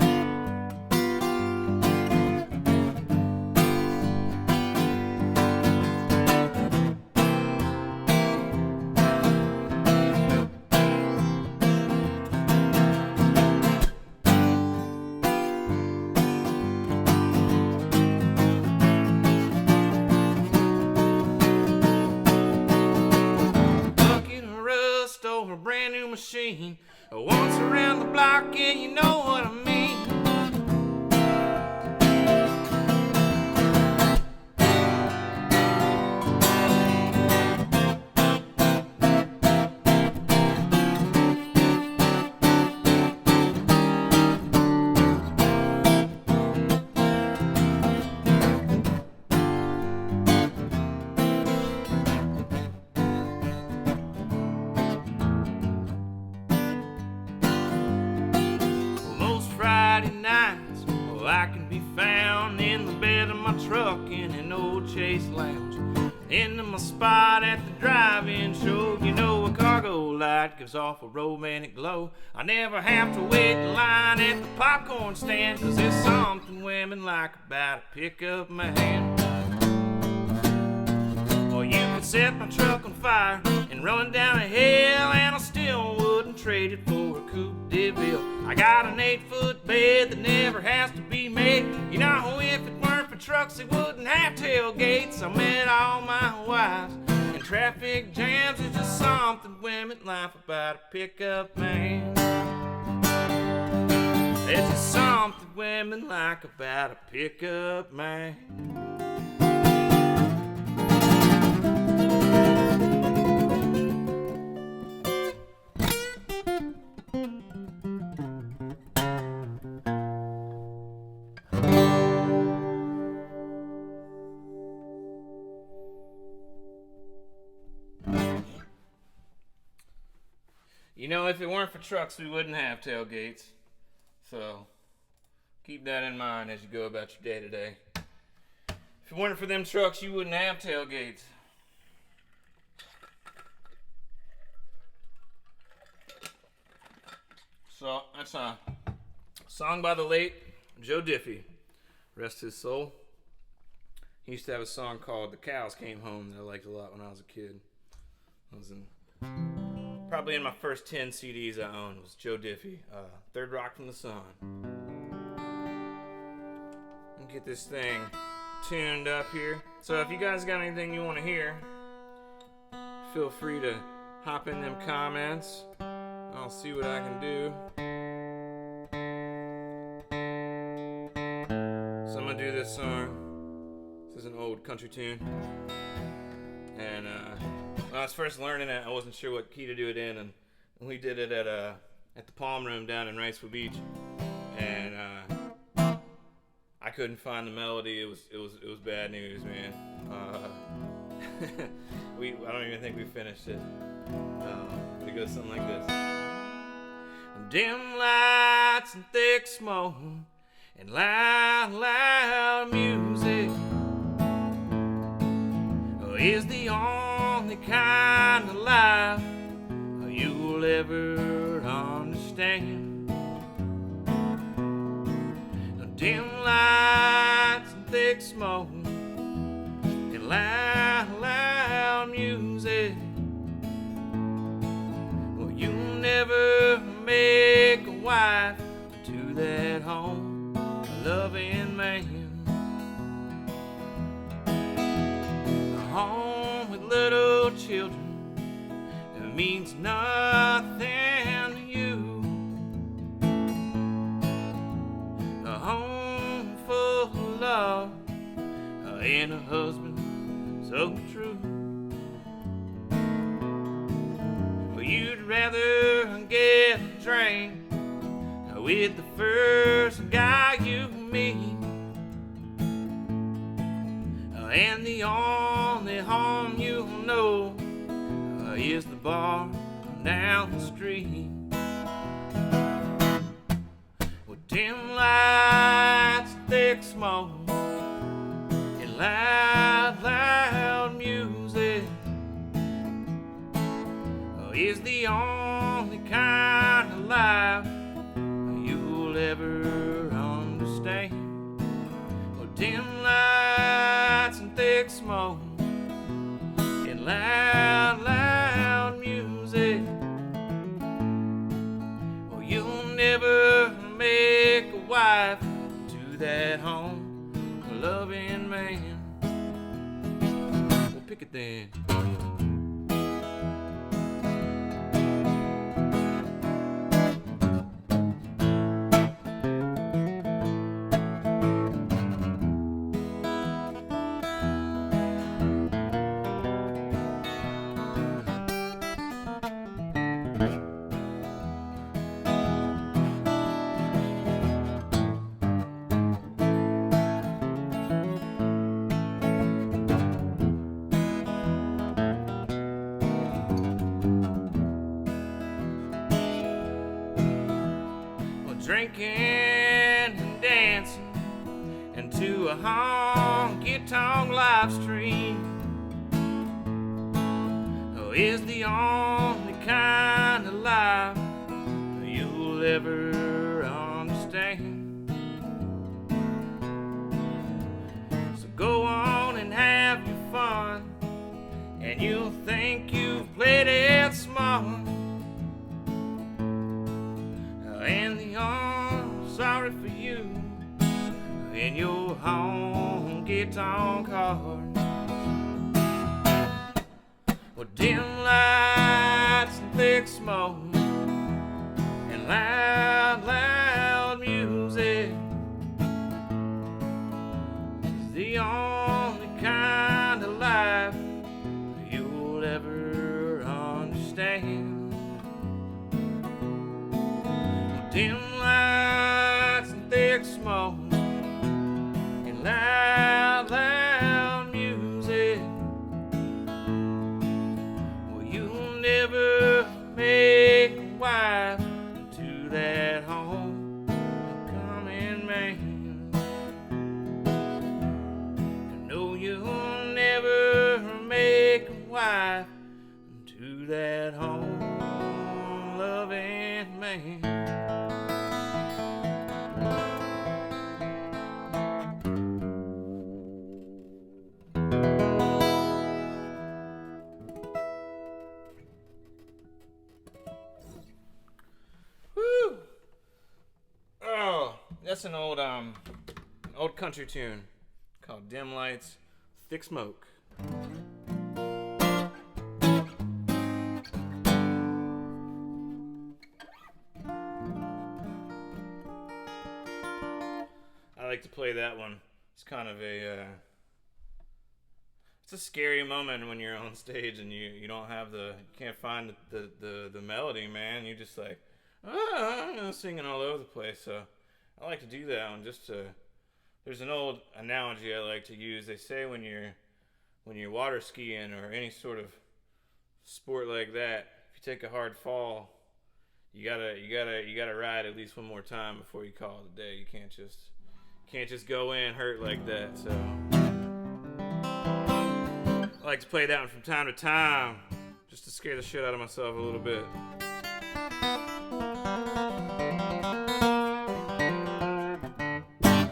Speaker 1: Stole a brand new machine once around the block, and you know what I mean. Friday nights, well, I can be found in the bed of my truck in an old Chase Lounge. Into my spot at the drive-in show. You know, a cargo light gives off a romantic glow. I never have to wait in line at the popcorn stand, 'cause there's something women like about a pickup man. Or you could set my truck on fire and run down a hill, and I still wouldn't trade it for a coupe de ville. I got an 8-foot bed that never has to be made. You know, if it weren't for trucks, it wouldn't have tailgates. I met all my wives, and traffic jams is just something women laugh about a pickup man. There's just something women like about a pickup man. You know, if it weren't for trucks, we wouldn't have tailgates. So keep that in mind as you go about your day to day. If it weren't for them trucks, you wouldn't have tailgates. So that's a song by the late Joe Diffie. Rest his soul. He used to have a song called "The Cows Came Home" that I liked a lot when I was a kid. I was probably in my first 10 CDs I owned was Joe Diffie, Third Rock from the Sun. Get this thing tuned up here. So if you guys got anything you want to hear, feel free to hop in them comments. I'll see what I can do. So I'm gonna do this song. This is an old country tune. And when I was first learning it, I wasn't sure what key to do it in, and we did it at the Palm Room down in Riceville Beach, and I couldn't find the melody. It was bad news, man. I don't even think we finished it. But it goes something like this: dim lights and thick smoke and loud music is the only kind of life you'll ever understand. Dim lights and thick smoke and loud music. Well, you'll never make a wife to that home loving man. Home with little children, it means nothing to you. A home full of love and a husband so true. Well, you'd rather get a drink with the first guy you meet, and the only home you'll know is the bar down the street. With dim lights, thick smoke, and loud music is the only kind of life you'll ever understand. Well, dim lights and thick smoke and loud music. Oh, you'll never make a wife to that home loving man. Well, pick it then. Drinking and dancing into a honky-tonk live stream is the only kind of life you'll ever understand. So go on and have your fun, and you'll think you've played it smart. your honky tonk heart. Well, dim lights and thick smoke and loud, loud music is the only kind of life you'll ever understand. Well, dim lights and thick smoke and loud, loud music. Well, you'll never make a wife to that homecoming man. No, you'll never make a wife to that home-loving man. Woo! Oh, that's an old country tune called "Dim Lights, Thick Smoke." I like to play that one. It's kind of it's a scary moment when you're on stage and you don't have you can't find the melody, man. You're just like, singing all over the place. So I like to do that one just to. There's an old analogy I like to use. They say when you're water skiing or any sort of sport like that, if you take a hard fall, you gotta ride at least one more time before you call it a day. You can't just go in hurt like that. So I like to play that one from time to time, just to scare the shit out of myself a little bit.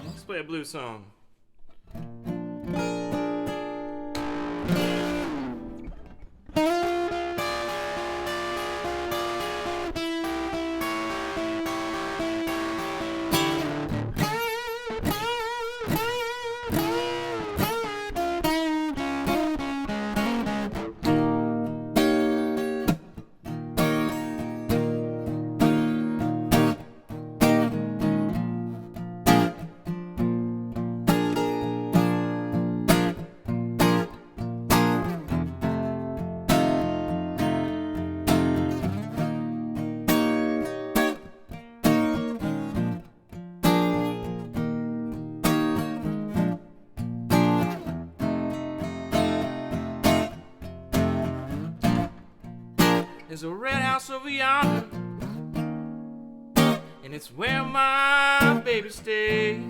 Speaker 1: Let's play a blues song. There's a red house over yonder, and it's where my baby stays.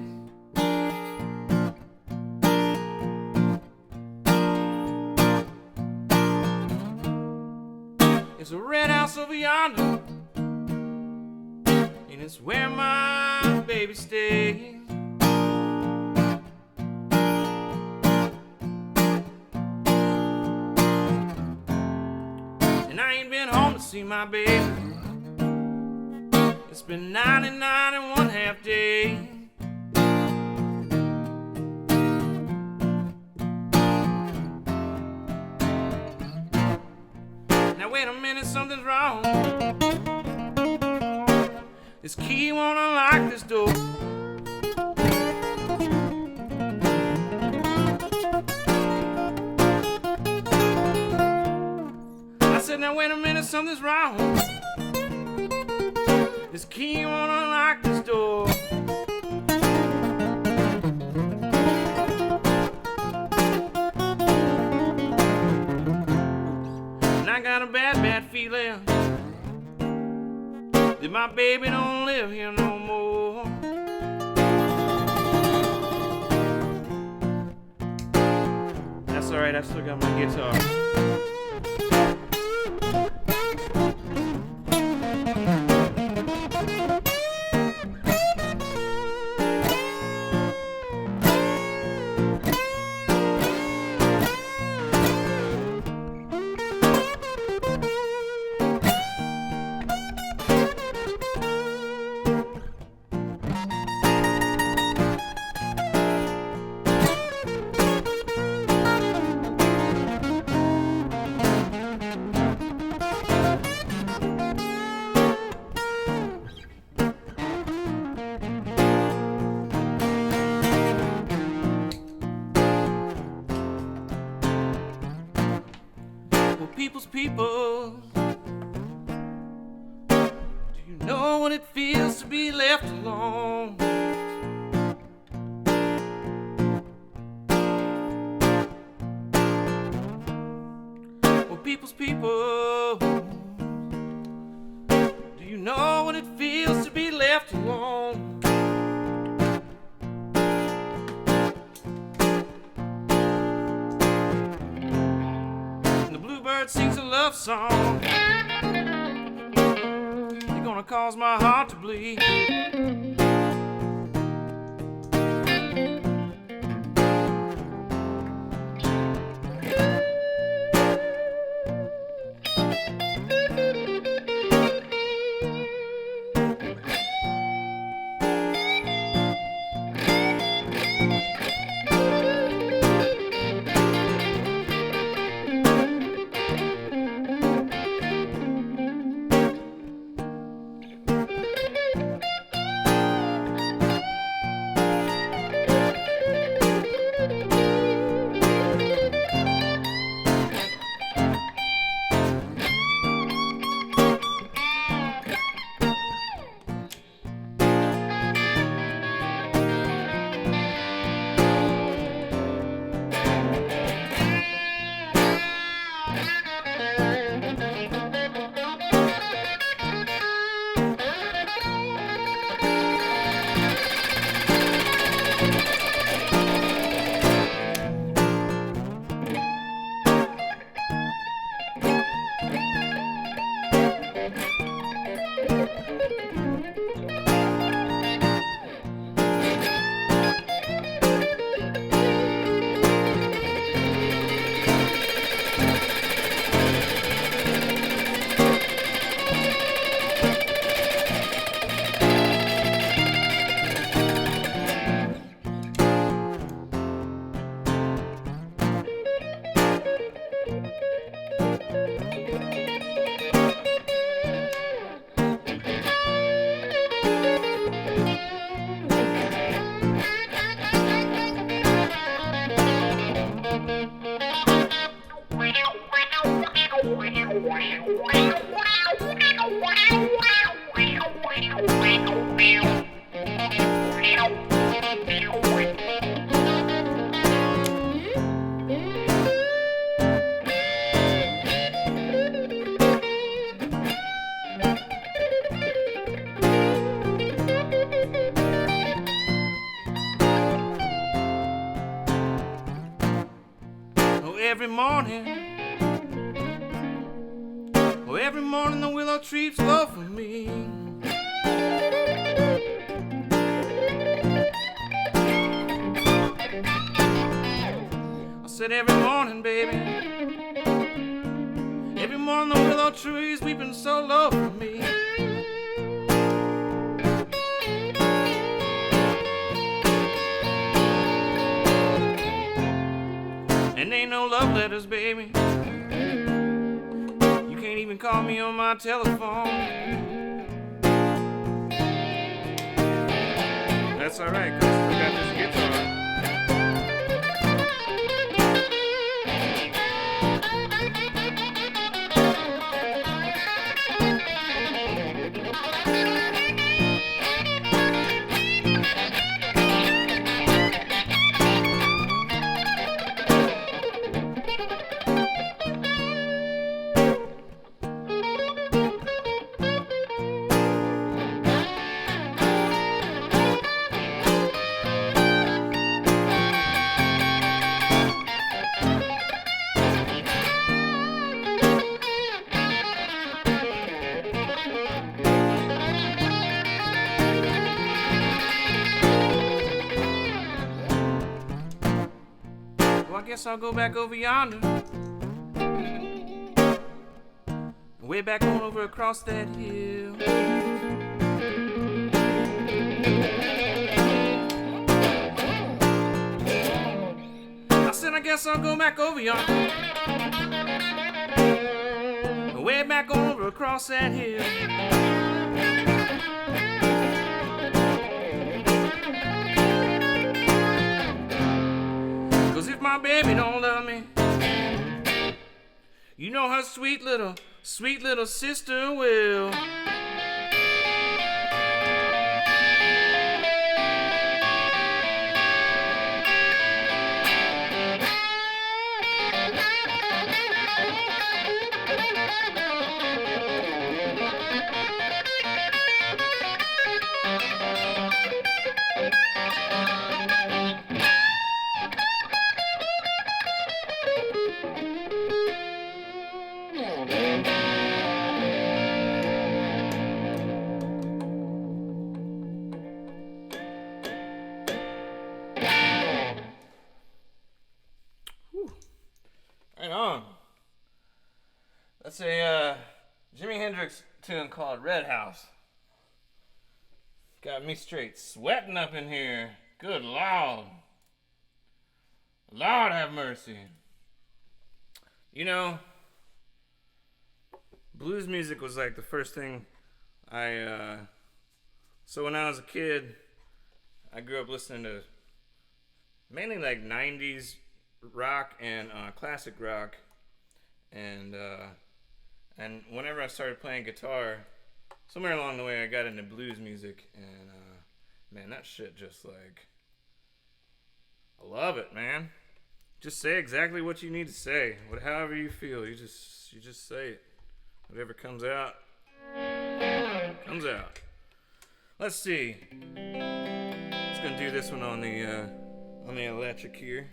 Speaker 1: There's a red house over yonder, and it's where my baby stays. And I ain't been home to see my baby. It's been 99 and 1/2 days. Now wait a minute, something's wrong. This key won't unlock this door. I said, now wait a minute, something's wrong. This key won't unlock this door. And I got a bad feeling that my baby don't live here no more. That's alright, I still got my guitar. Well, people's people, do you know what it feels to be left alone? Well, people's people, do you know what it feels to be left alone? Sings a love song. They're gonna cause my heart to bleed. Every morning the willow trees flow for me. I said every morning, baby, every morning the willow trees weeping so low for me. And ain't no love letters, baby. You can't even call me on my telephone. That's alright, 'cause I got this guitar. I guess I'll go back over yonder, way back on over across that hill. I said I guess I'll go back over yonder, way back on over across that hill. If my baby don't love me, You know her sweet little sister will. Right on. That's a Jimi Hendrix tune called Red House. Got me straight sweating up in here. Good Lord. Lord have mercy. You know, blues music was like the first thing so when I was a kid, I grew up listening to mainly like 90s rock and classic rock, and whenever I started playing guitar, somewhere along the way I got into blues music, and man, that shit just like, I love it, man. Just say exactly what you need to say, however you feel. You just say it. Whatever comes out, comes out. Let's see. Just gonna do this one on the electric here.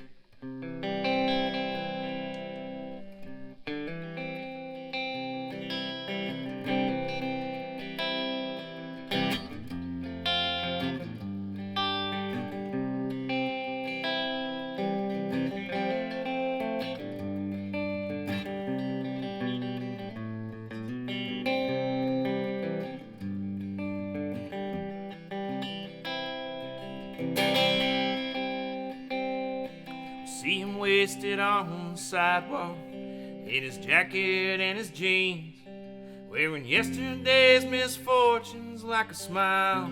Speaker 1: See him wasted on the sidewalk, in his jacket and his jeans, wearing yesterday's misfortunes like a smile.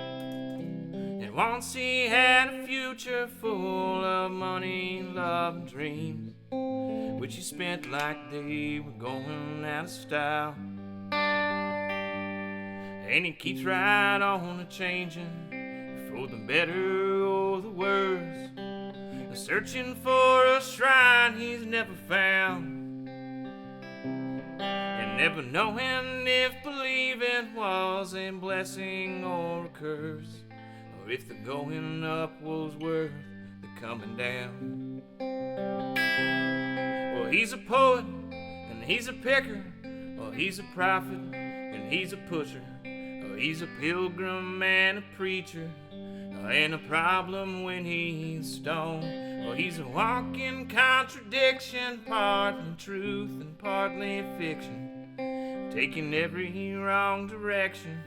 Speaker 1: And once he had a future full of money, love, and dreams, which he spent like they were going out of style. And he keeps right on a-changing for the better or the worse, searching for a shrine he's never found, and never knowing if believing was a blessing or a curse, or if the going up was worth the coming down. Well, he's a poet, and he's a picker, or he's a prophet, and he's a pusher, or he's a pilgrim and a preacher, and a problem when he's stoned. Well, he's a walking contradiction, partly truth and partly fiction, taking every wrong direction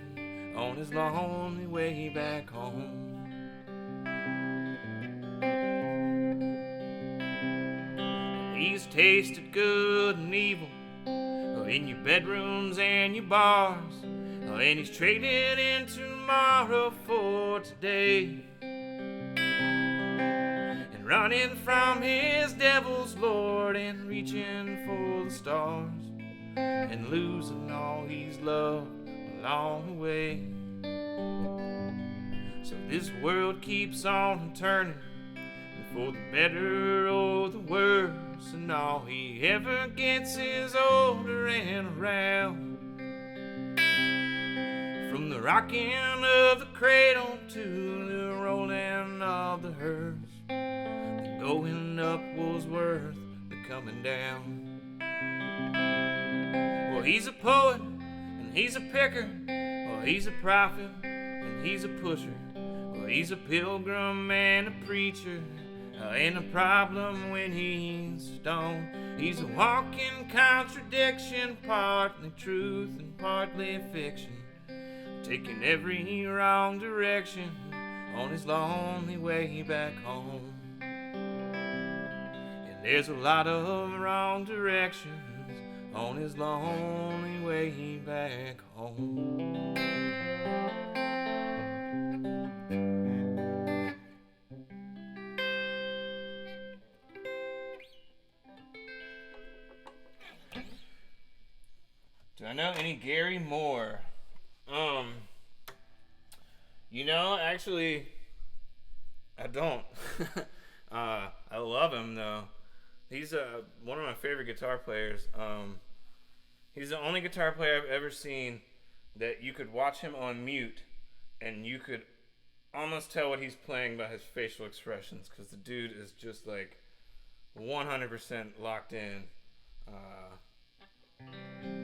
Speaker 1: on his lonely way back home. He's tasted good and evil in your bedrooms and your bars, and he's traded in tomorrow for today, running from his devil's lord and reaching for the stars, and losing all he's loved along the way. So this world keeps on turning, for the better or the worse, and all he ever gets is older and around. From the rocking of the cradle to the rolling of the hearse, going up was worth the coming down. Well, he's a poet, and he's a picker, well, he's a prophet, and he's a pusher, well, he's a pilgrim and a preacher, ain't a problem when he's stoned. He's a walking contradiction, partly truth and partly fiction, taking every wrong direction on his lonely way back home. There's a lot of wrong directions on his lonely way back home. Do I know any Gary Moore? Actually, I don't. I love him though. He's one of my favorite guitar players. He's the only guitar player I've ever seen that you could watch him on mute and you could almost tell what he's playing by his facial expressions, because the dude is just like 100% locked in.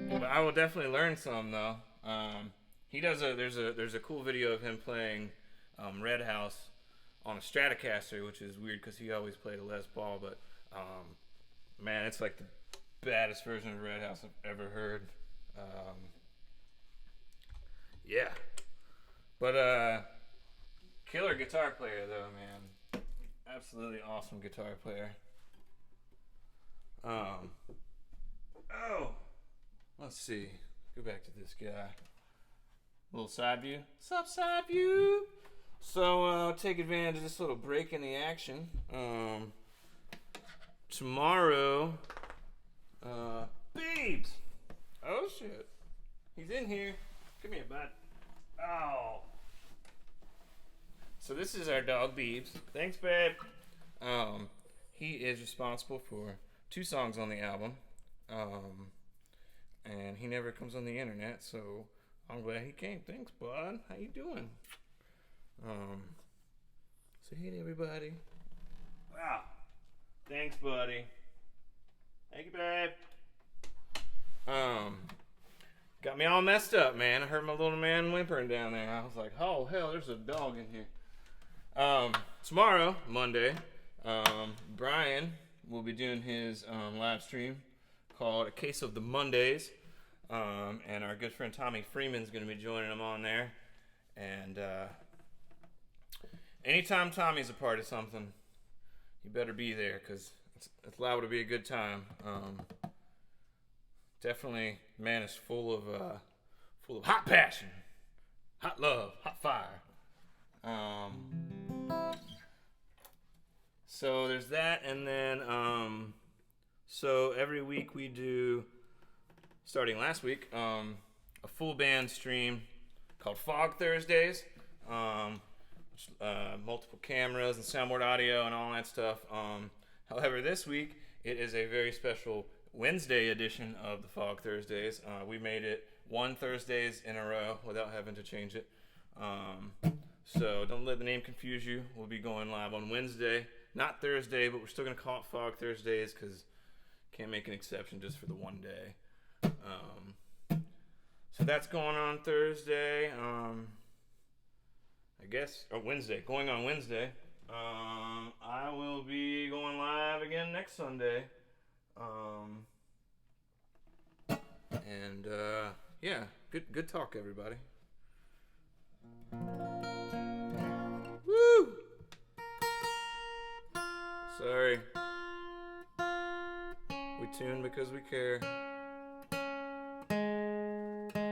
Speaker 1: But I will definitely learn some though. He does there's a cool video of him playing Red House on a Stratocaster, which is weird because he always played a Les Paul, but man, it's like the baddest version of Red House I've ever heard. Yeah, but killer guitar player though, man. Absolutely awesome guitar player. Let's see. Go back to this guy. Little side view. Sup, side view? So, take advantage of this little break in the action. Tomorrow, Beebs! Oh, shit. He's in here. Come here, bud. Oh. So this is our dog, Beebs. Thanks, babe. He is responsible for 2 songs on the album. And he never comes on the internet, so I'm glad he came. Thanks, bud. How you doing? Say hey to everybody. Wow. Thanks, buddy. Thank you, babe. Got me all messed up, man. I heard my little man whimpering down there. I was like, oh, hell, there's a dog in here. Tomorrow, Monday, Brian will be doing his live stream called A Case of the Mondays. And our good friend Tommy Freeman's going to be joining him on there. And anytime Tommy's a part of something, you better be there, because it's liable to be a good time. Definitely, man is full of hot passion, hot love, hot fire. So there's that, and then so every week we do, starting last week, a full band stream called Fog Thursdays. Multiple cameras and soundboard audio and all that stuff. However, this week it is a very special Wednesday edition of the Fog Thursdays. We made it 1 Thursdays in a row without having to change it. So don't let the name confuse you. We'll be going live on Wednesday, not Thursday, but we're still going to call it Fog Thursdays because can't make an exception just for the one day. So that's going on Thursday. I guess, or Wednesday, going on Wednesday. I will be going live again next Sunday. Yeah, good talk, everybody. Woo! Sorry. We tune because we care.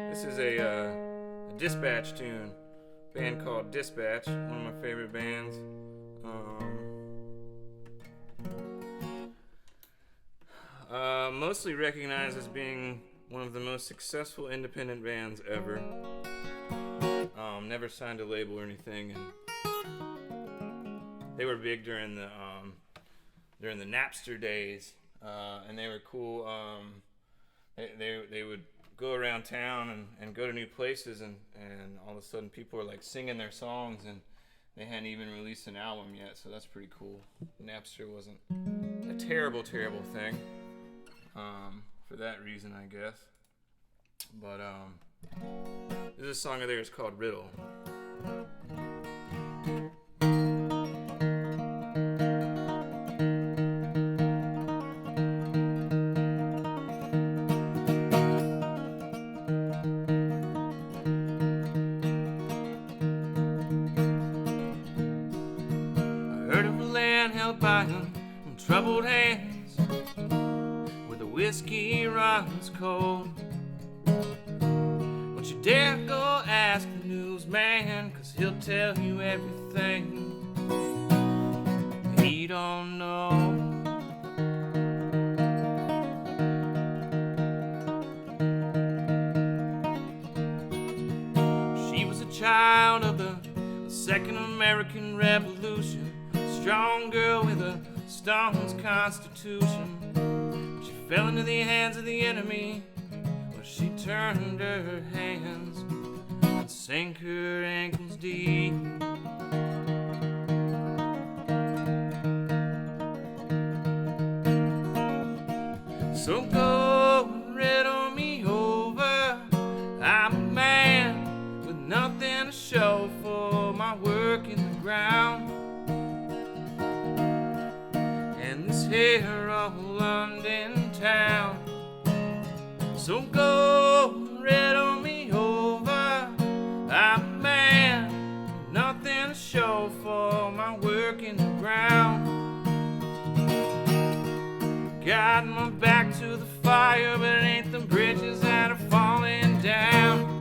Speaker 1: This is a Dispatch tune. Band called Dispatch, one of my favorite bands. Mostly recognized as being one of the most successful independent bands ever. Never signed a label or anything, and they were big during the Napster days, and they were cool. They would go around town and go to new places, and all of a sudden people were like singing their songs, and they hadn't even released an album yet, so that's pretty cool. Napster wasn't a terrible thing, for that reason, I guess. But this song of theirs called Riddle. Troubled hands where the whiskey runs cold. Don't you dare go ask the newsman, 'cause he'll tell you everything he don't know. child of the Second American Revolution, strong girl with a staunch constitution. She fell into the hands of the enemy, but she turned her hands and sank her ankles deep. So go and riddle me over. I'm a man with nothing to show for my work in the ground. And this here old London town. So go and riddle me over. I'm a man with nothing to show for my work in the ground. Got my back to the fire, but it ain't the bridges that are falling down.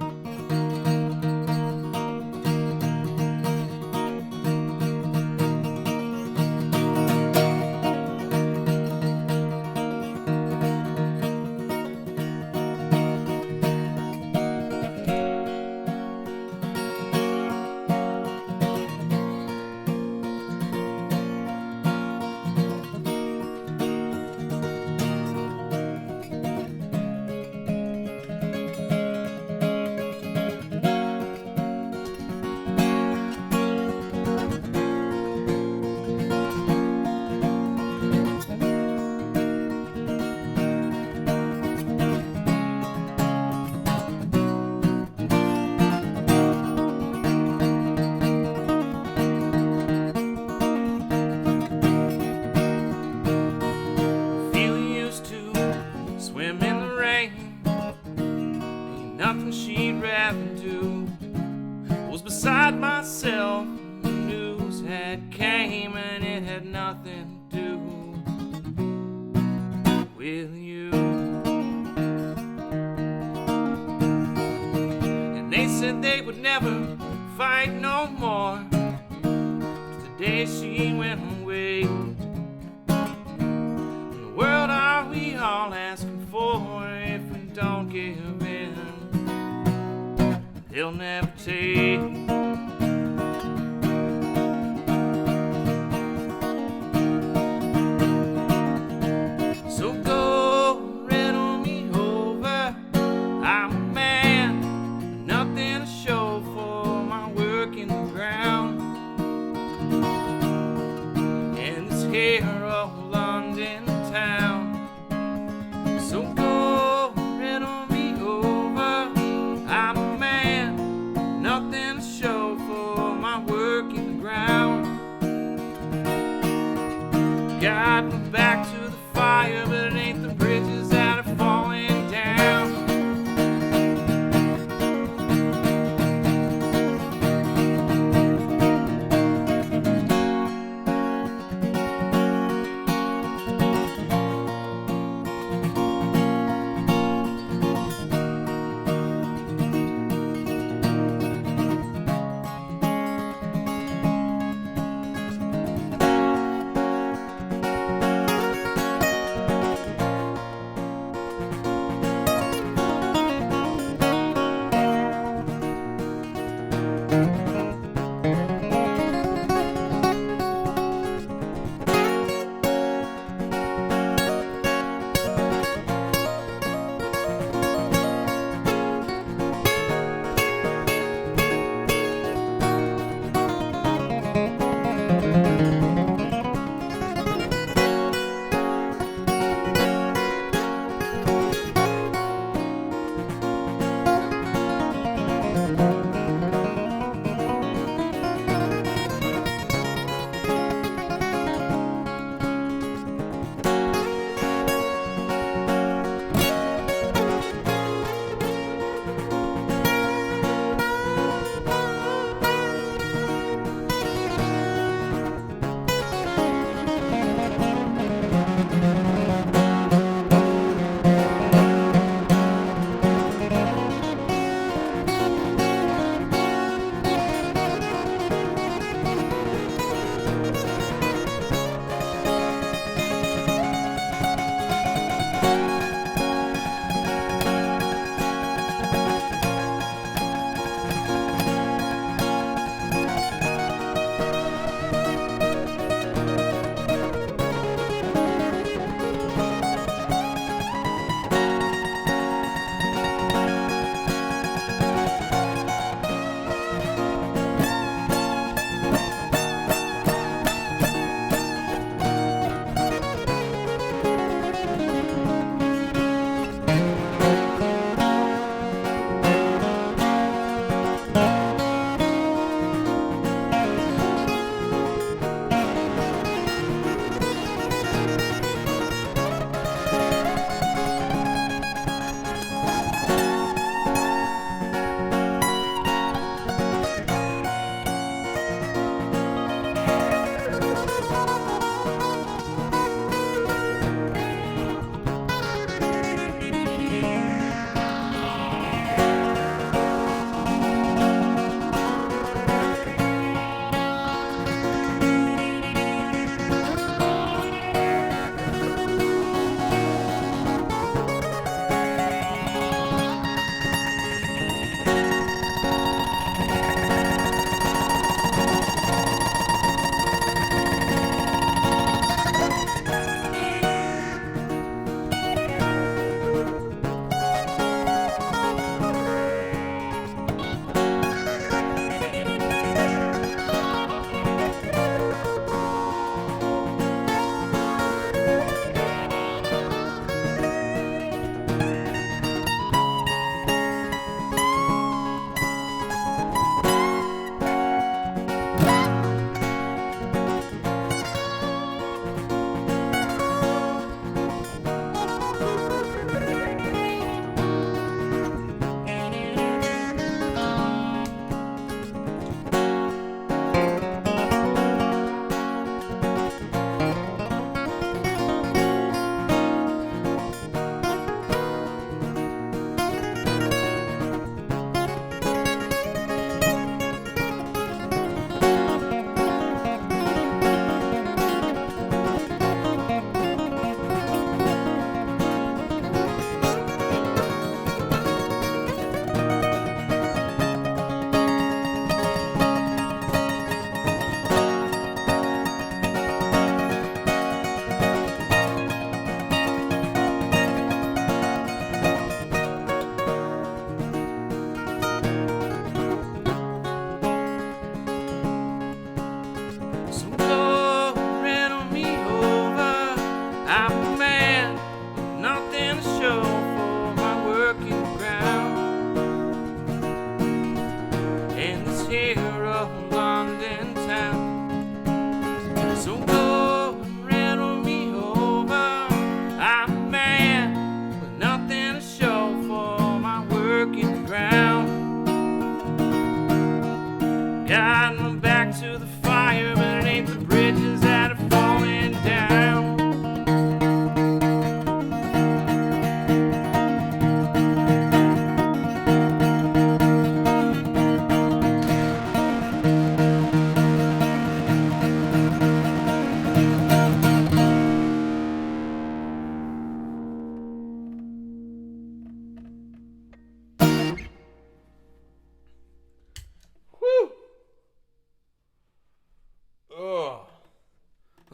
Speaker 1: Nothing she'd rather do was beside myself. The news had came and it had nothing to do with you. And they said they would never fight no more till the day she went away. In the world are we all asking for if we don't give in? They'll never take. So go riddle me over. I'm a man with nothing to show for my work in the ground. And this here old London town. So go riddle me over. I'm a man, nothing to show.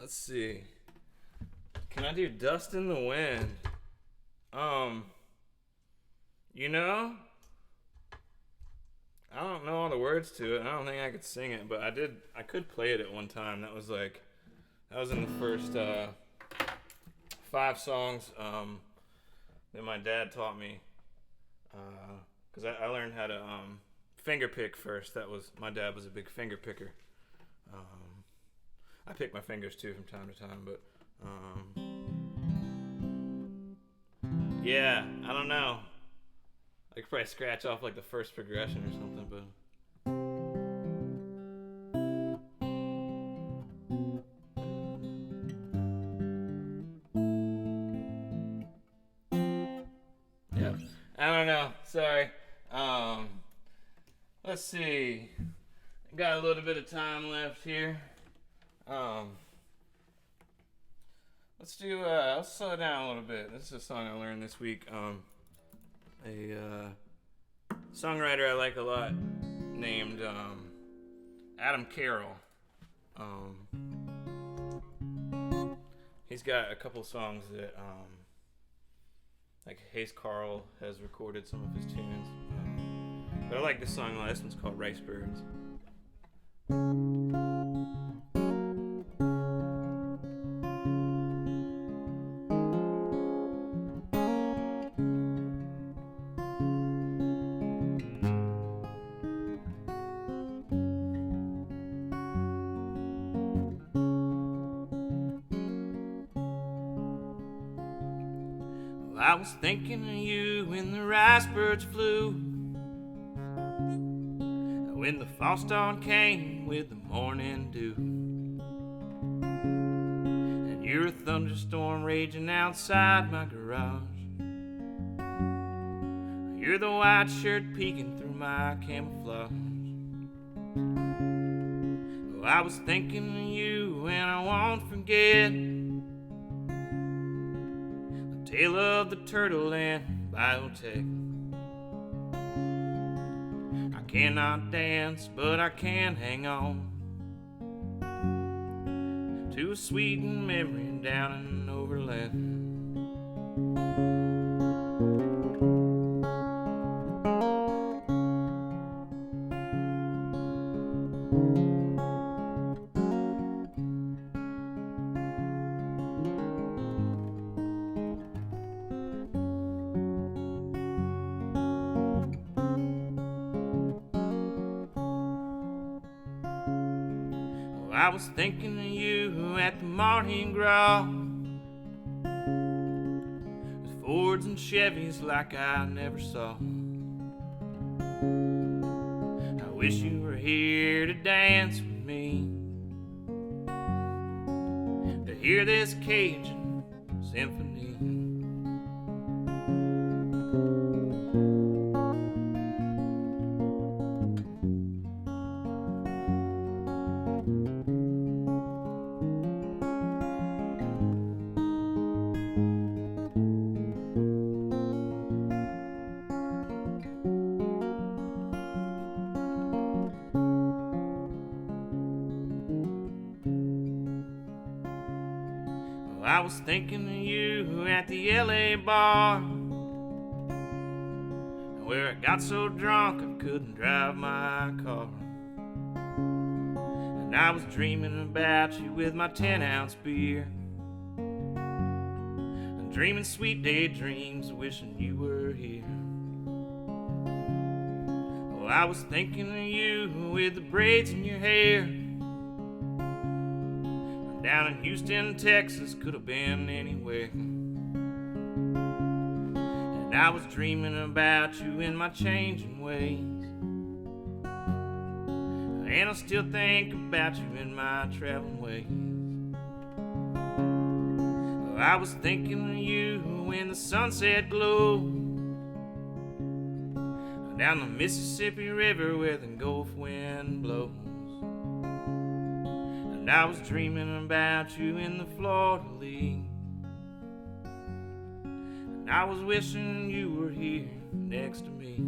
Speaker 1: Let's see. Can I do Dust in the Wind? You know, I don't know all the words to it. I don't think I could sing it, but I could play it at one time. That was in the first 5 songs that my dad taught me. Because I learned how to finger pick first. My dad was a big finger picker. I pick my fingers too from time to time, but yeah, I don't know. I could probably scratch off like the first progression or something, but yeah, I don't know. Sorry. Let's see. Got a little bit of time left here. Let's slow down a little bit. This is a song I learned this week. A songwriter I like a lot named Adam Carroll. He's got a couple songs that like Hayes Carl has recorded some of his tunes. But I like this song a lot. This one's called Rice Birds. I was thinking of you when the rice birds flew, when the false dawn came with the morning dew, and you're a thunderstorm raging outside my garage. You're the white shirt peeking through my camouflage. Oh, I was thinking of you and I won't forget Tale of the Turtle and Biotech. I cannot dance, but I can hang on to a sweetened memory down in Overland. I was thinking of you at the Mardi Gras, with Fords and Chevys like I never saw. I wish you were here to dance with me, to hear this Cajun symphony. I was thinking of you at the LA bar, where I got so drunk I couldn't drive my car. And I was dreaming about you with my 10-ounce beer, and dreaming sweet daydreams, wishing you were here. Oh, I was thinking of you with the braids in your hair, down in Houston, Texas, could have been anywhere. And I was dreaming about you in my changing ways, and I still think about you in my traveling ways. Oh, I was thinking of you when the sunset glowed down the Mississippi River where the Gulf wind blows. And I was dreaming about you in the Florida League, and I was wishing you were here next to me.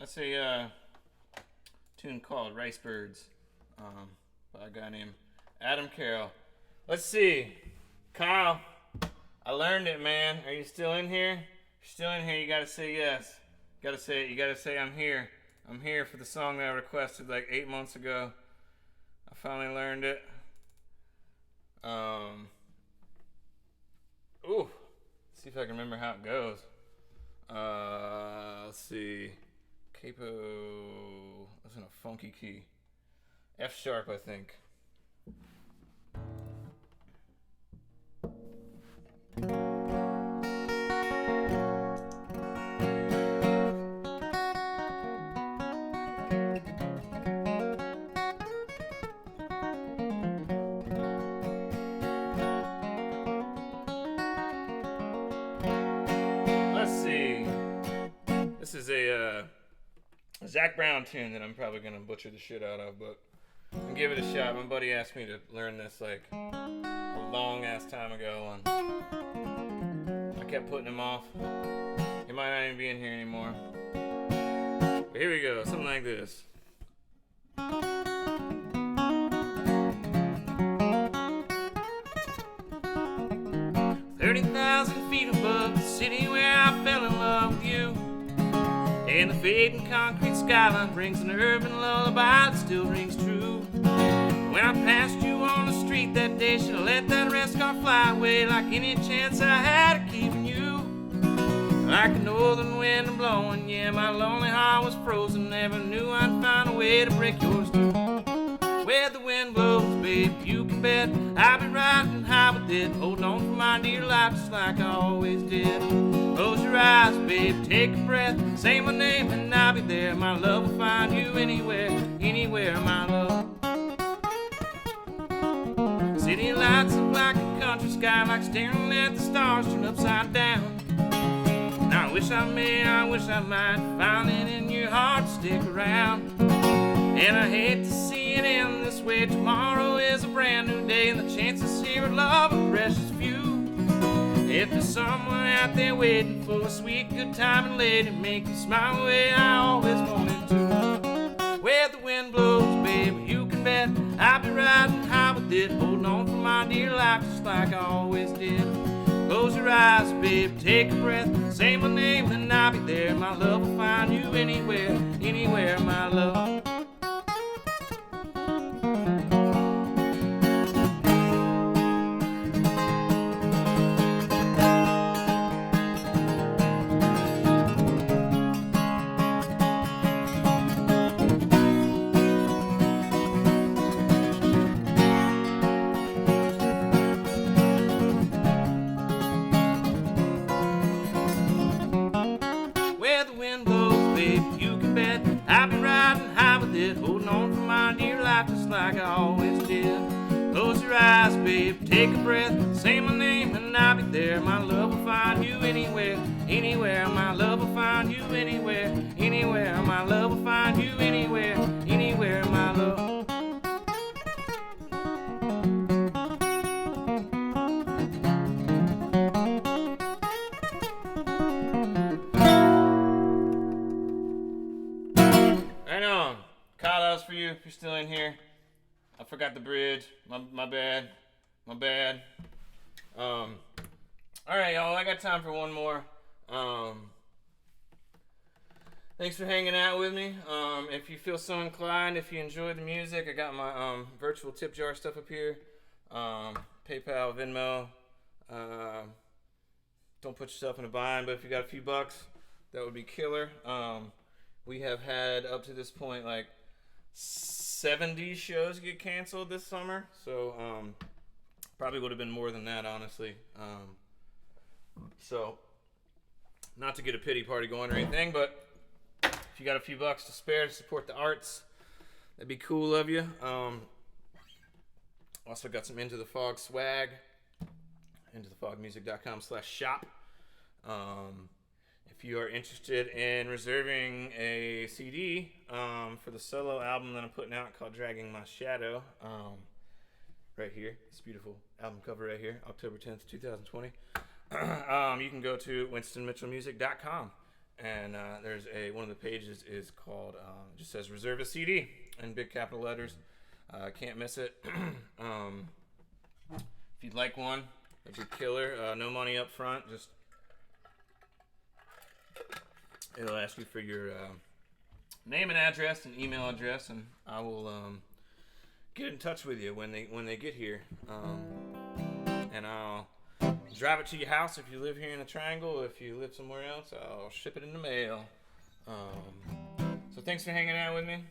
Speaker 1: That's a tune called Rice Birds by a guy named Adam Carroll. Let's see. Kyle, I learned it, man. Are you still in here? If you're still in here, you gotta say yes. You gotta say I'm here. I'm here for the song that I requested like 8 months ago. I finally learned it. Ooh. See if I can remember how it goes. Let's see. Capo. That's in a funky key. F sharp, I think. This is a Zach Brown tune that I'm probably going to butcher the shit out of, but I'll give it a shot. My buddy asked me to learn this like a long ass time ago, and I kept putting him off. He might not even be in here anymore. But here we go, something like this. 30,000 feet above the city where I fell in love with you. And the fading concrete skyline brings an urban lullaby that still rings true. When I passed you on the street that day, should have let that race car fly away like any chance I had of keeping you. Like a northern wind blowing, yeah, my lonely heart was frozen. Never knew I'd find a way to break yours too. Where the wind blows, babe, you can bet I'll be riding high with it. Hold on for my dear life just like I always did. Close your eyes, babe, take a breath, say my name and I'll be there. My love will find you anywhere, anywhere, my love. City lights up like a country sky, like staring at the stars turned upside down. And I wish I might find it in your heart to stick around. And I hate to see it end this way. Tomorrow is a brand new day, and the chances here of love are precious few. If there's someone out there waiting for a sweet good time and lady, make you smile the way I always wanted to. Where the wind blows, baby, you can bet I'll be riding high with it. Holding on for my dear life just like I always did. Close your eyes, babe, take a breath, say my name and I'll be there. My love will find you anywhere, anywhere, my love. Like I always did. Close your eyes, babe, take a breath, say my name and I'll be there. My love will find you anywhere, anywhere. My love will find you anywhere, anywhere. My love will find you anywhere, anywhere, my love. Right on. Kyle, that was for you if you're still in here. I forgot the bridge. My bad. My bad. All right, y'all. I got time for one more. Thanks for hanging out with me. If you feel so inclined, if you enjoy the music, I got my virtual tip jar stuff up here. PayPal, Venmo. Don't put yourself in a bind, but if you got a few bucks, that would be killer. We have had up to this point like 70 shows get canceled this summer, so probably would have been more than that, honestly. So not to get a pity party going or anything, but if you got a few bucks to spare to support the arts, that'd be cool of you. Also got some Into the Fog swag, intothefogmusic.com/shop. If you are interested in reserving a CD for the solo album that I'm putting out called Dragging My Shadow, right here, this beautiful album cover right here, October 10th, 2020, you can go to winstonmitchellmusic.com and there's one of the pages is called just says reserve a CD in big capital letters. Can't miss it. If you'd like one, that'd be killer. No money up front. Just it'll ask you for your name and address and email address, and I will get in touch with you when they get here, and I'll drive it to your house if you live here in the Triangle. If you live somewhere else, I'll ship it in the mail. So thanks for hanging out with me.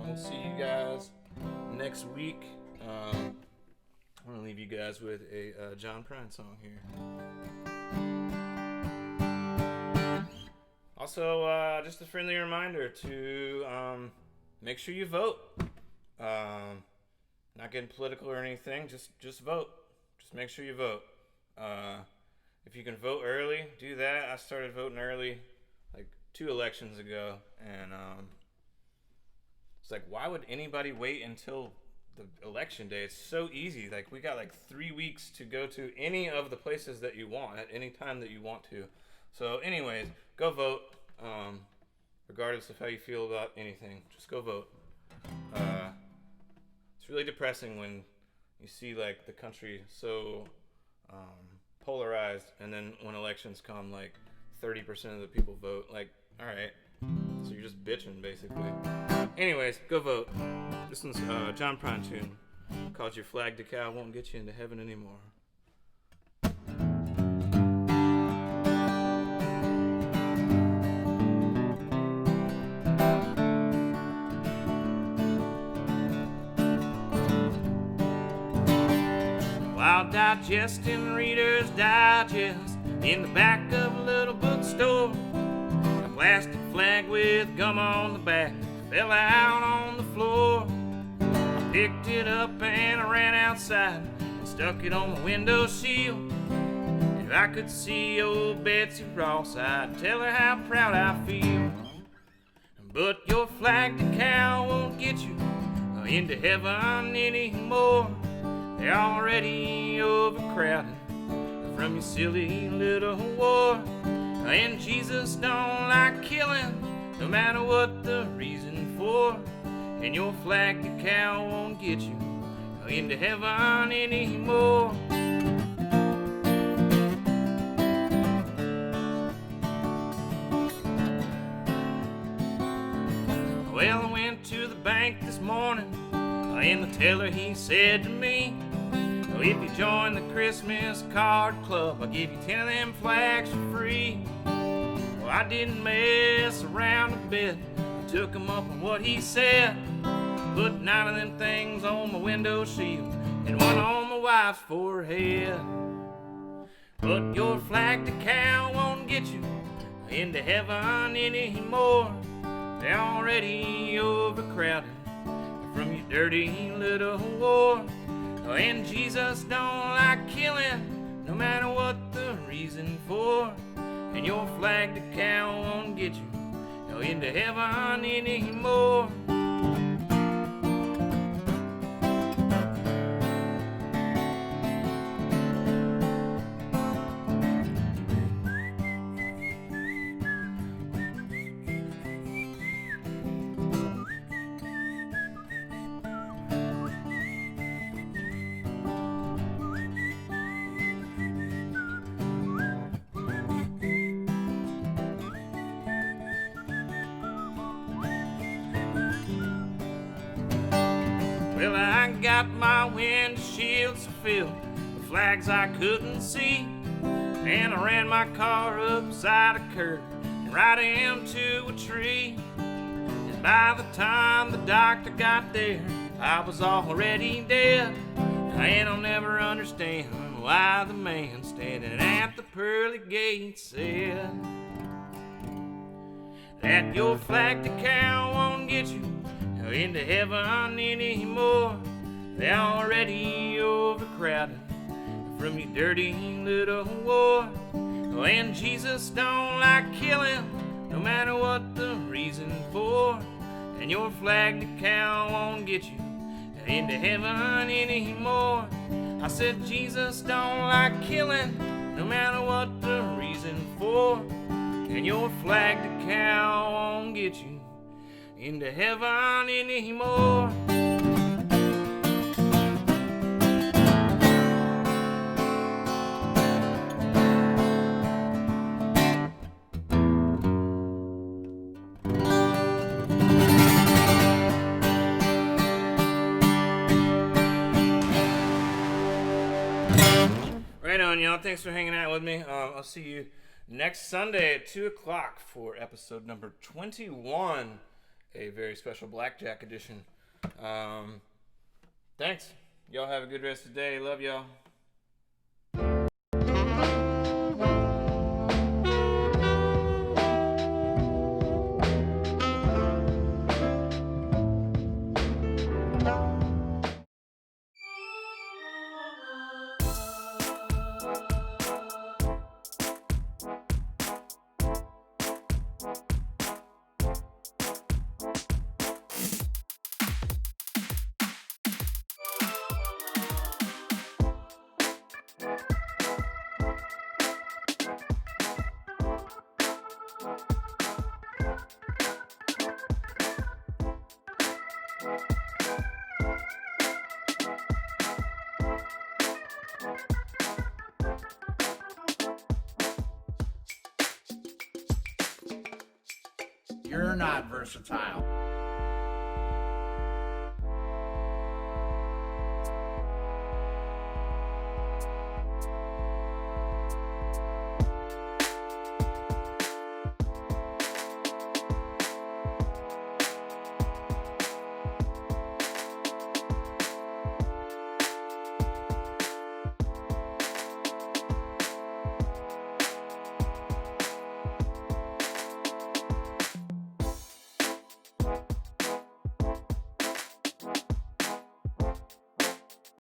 Speaker 1: We'll see you guys next week. I'm going to leave you guys with a John Prine song here. Also, just a friendly reminder to make sure you vote. Not getting political or anything, just vote. Just make sure you vote. If you can vote early, do that. I started voting early like 2 elections ago, and it's like, why would anybody wait until the election day? It's so easy. Like, we got like 3 weeks to go to any of the places that you want at any time that you want to. So anyways, go vote. Regardless of how you feel about anything, just go vote. It's really depressing when you see like the country so polarized, and then when elections come, like 30% of the people vote. Like, all right, so you're just bitching basically. Anyways, go vote. This one's John Prine tune called "Your Flag Decal Won't Get You Into Heaven Anymore." While digesting Reader's Digest in the back of a little bookstore, a plastic flag with gum on the back fell out on the floor. I picked it up and I ran outside and stuck it on the window sill. If I could see old Betsy Ross, I'd tell her how proud I feel. But your flag decal won't get you into heaven anymore. They're already overcrowded from your silly little war. And Jesus don't like killing, no matter what the reason for. And your flag decal won't get you into heaven anymore. Well, I went to the bank this morning, and the teller, he said to me, if you join the Christmas card club, I'll give you 10 of them flags for free. Well, I didn't mess around a bit. I took him up on what he said. Put 9 of them things on my window shield and 1 on my wife's forehead. But your flag decal won't get you into heaven anymore. They're already overcrowded from your dirty little war. And Jesus don't like killing, no matter what the reason for. And your flag decal won't get you into heaven anymore. Well, I got my windshields filled with flags I couldn't see, and I ran my car upside a curb and right into a tree. And by the time the doctor got there, I was already dead. And I'll never understand why the man standing at the pearly gates said that your flag decal won't get you into heaven anymore. They're already overcrowded from your dirty little war. And Jesus don't like killing, no matter what the reason for. And your flag decal won't get you into heaven anymore. I said Jesus don't like killing, no matter what the reason for. and your flag to cow won't get you into heaven anymore. Right on, y'all. Thanks for hanging out with me. I'll see you next Sunday at 2 o'clock for episode number 21, a very special Blackjack edition. Thanks. Y'all have a good rest of the day. Love y'all.
Speaker 2: You're not versatile.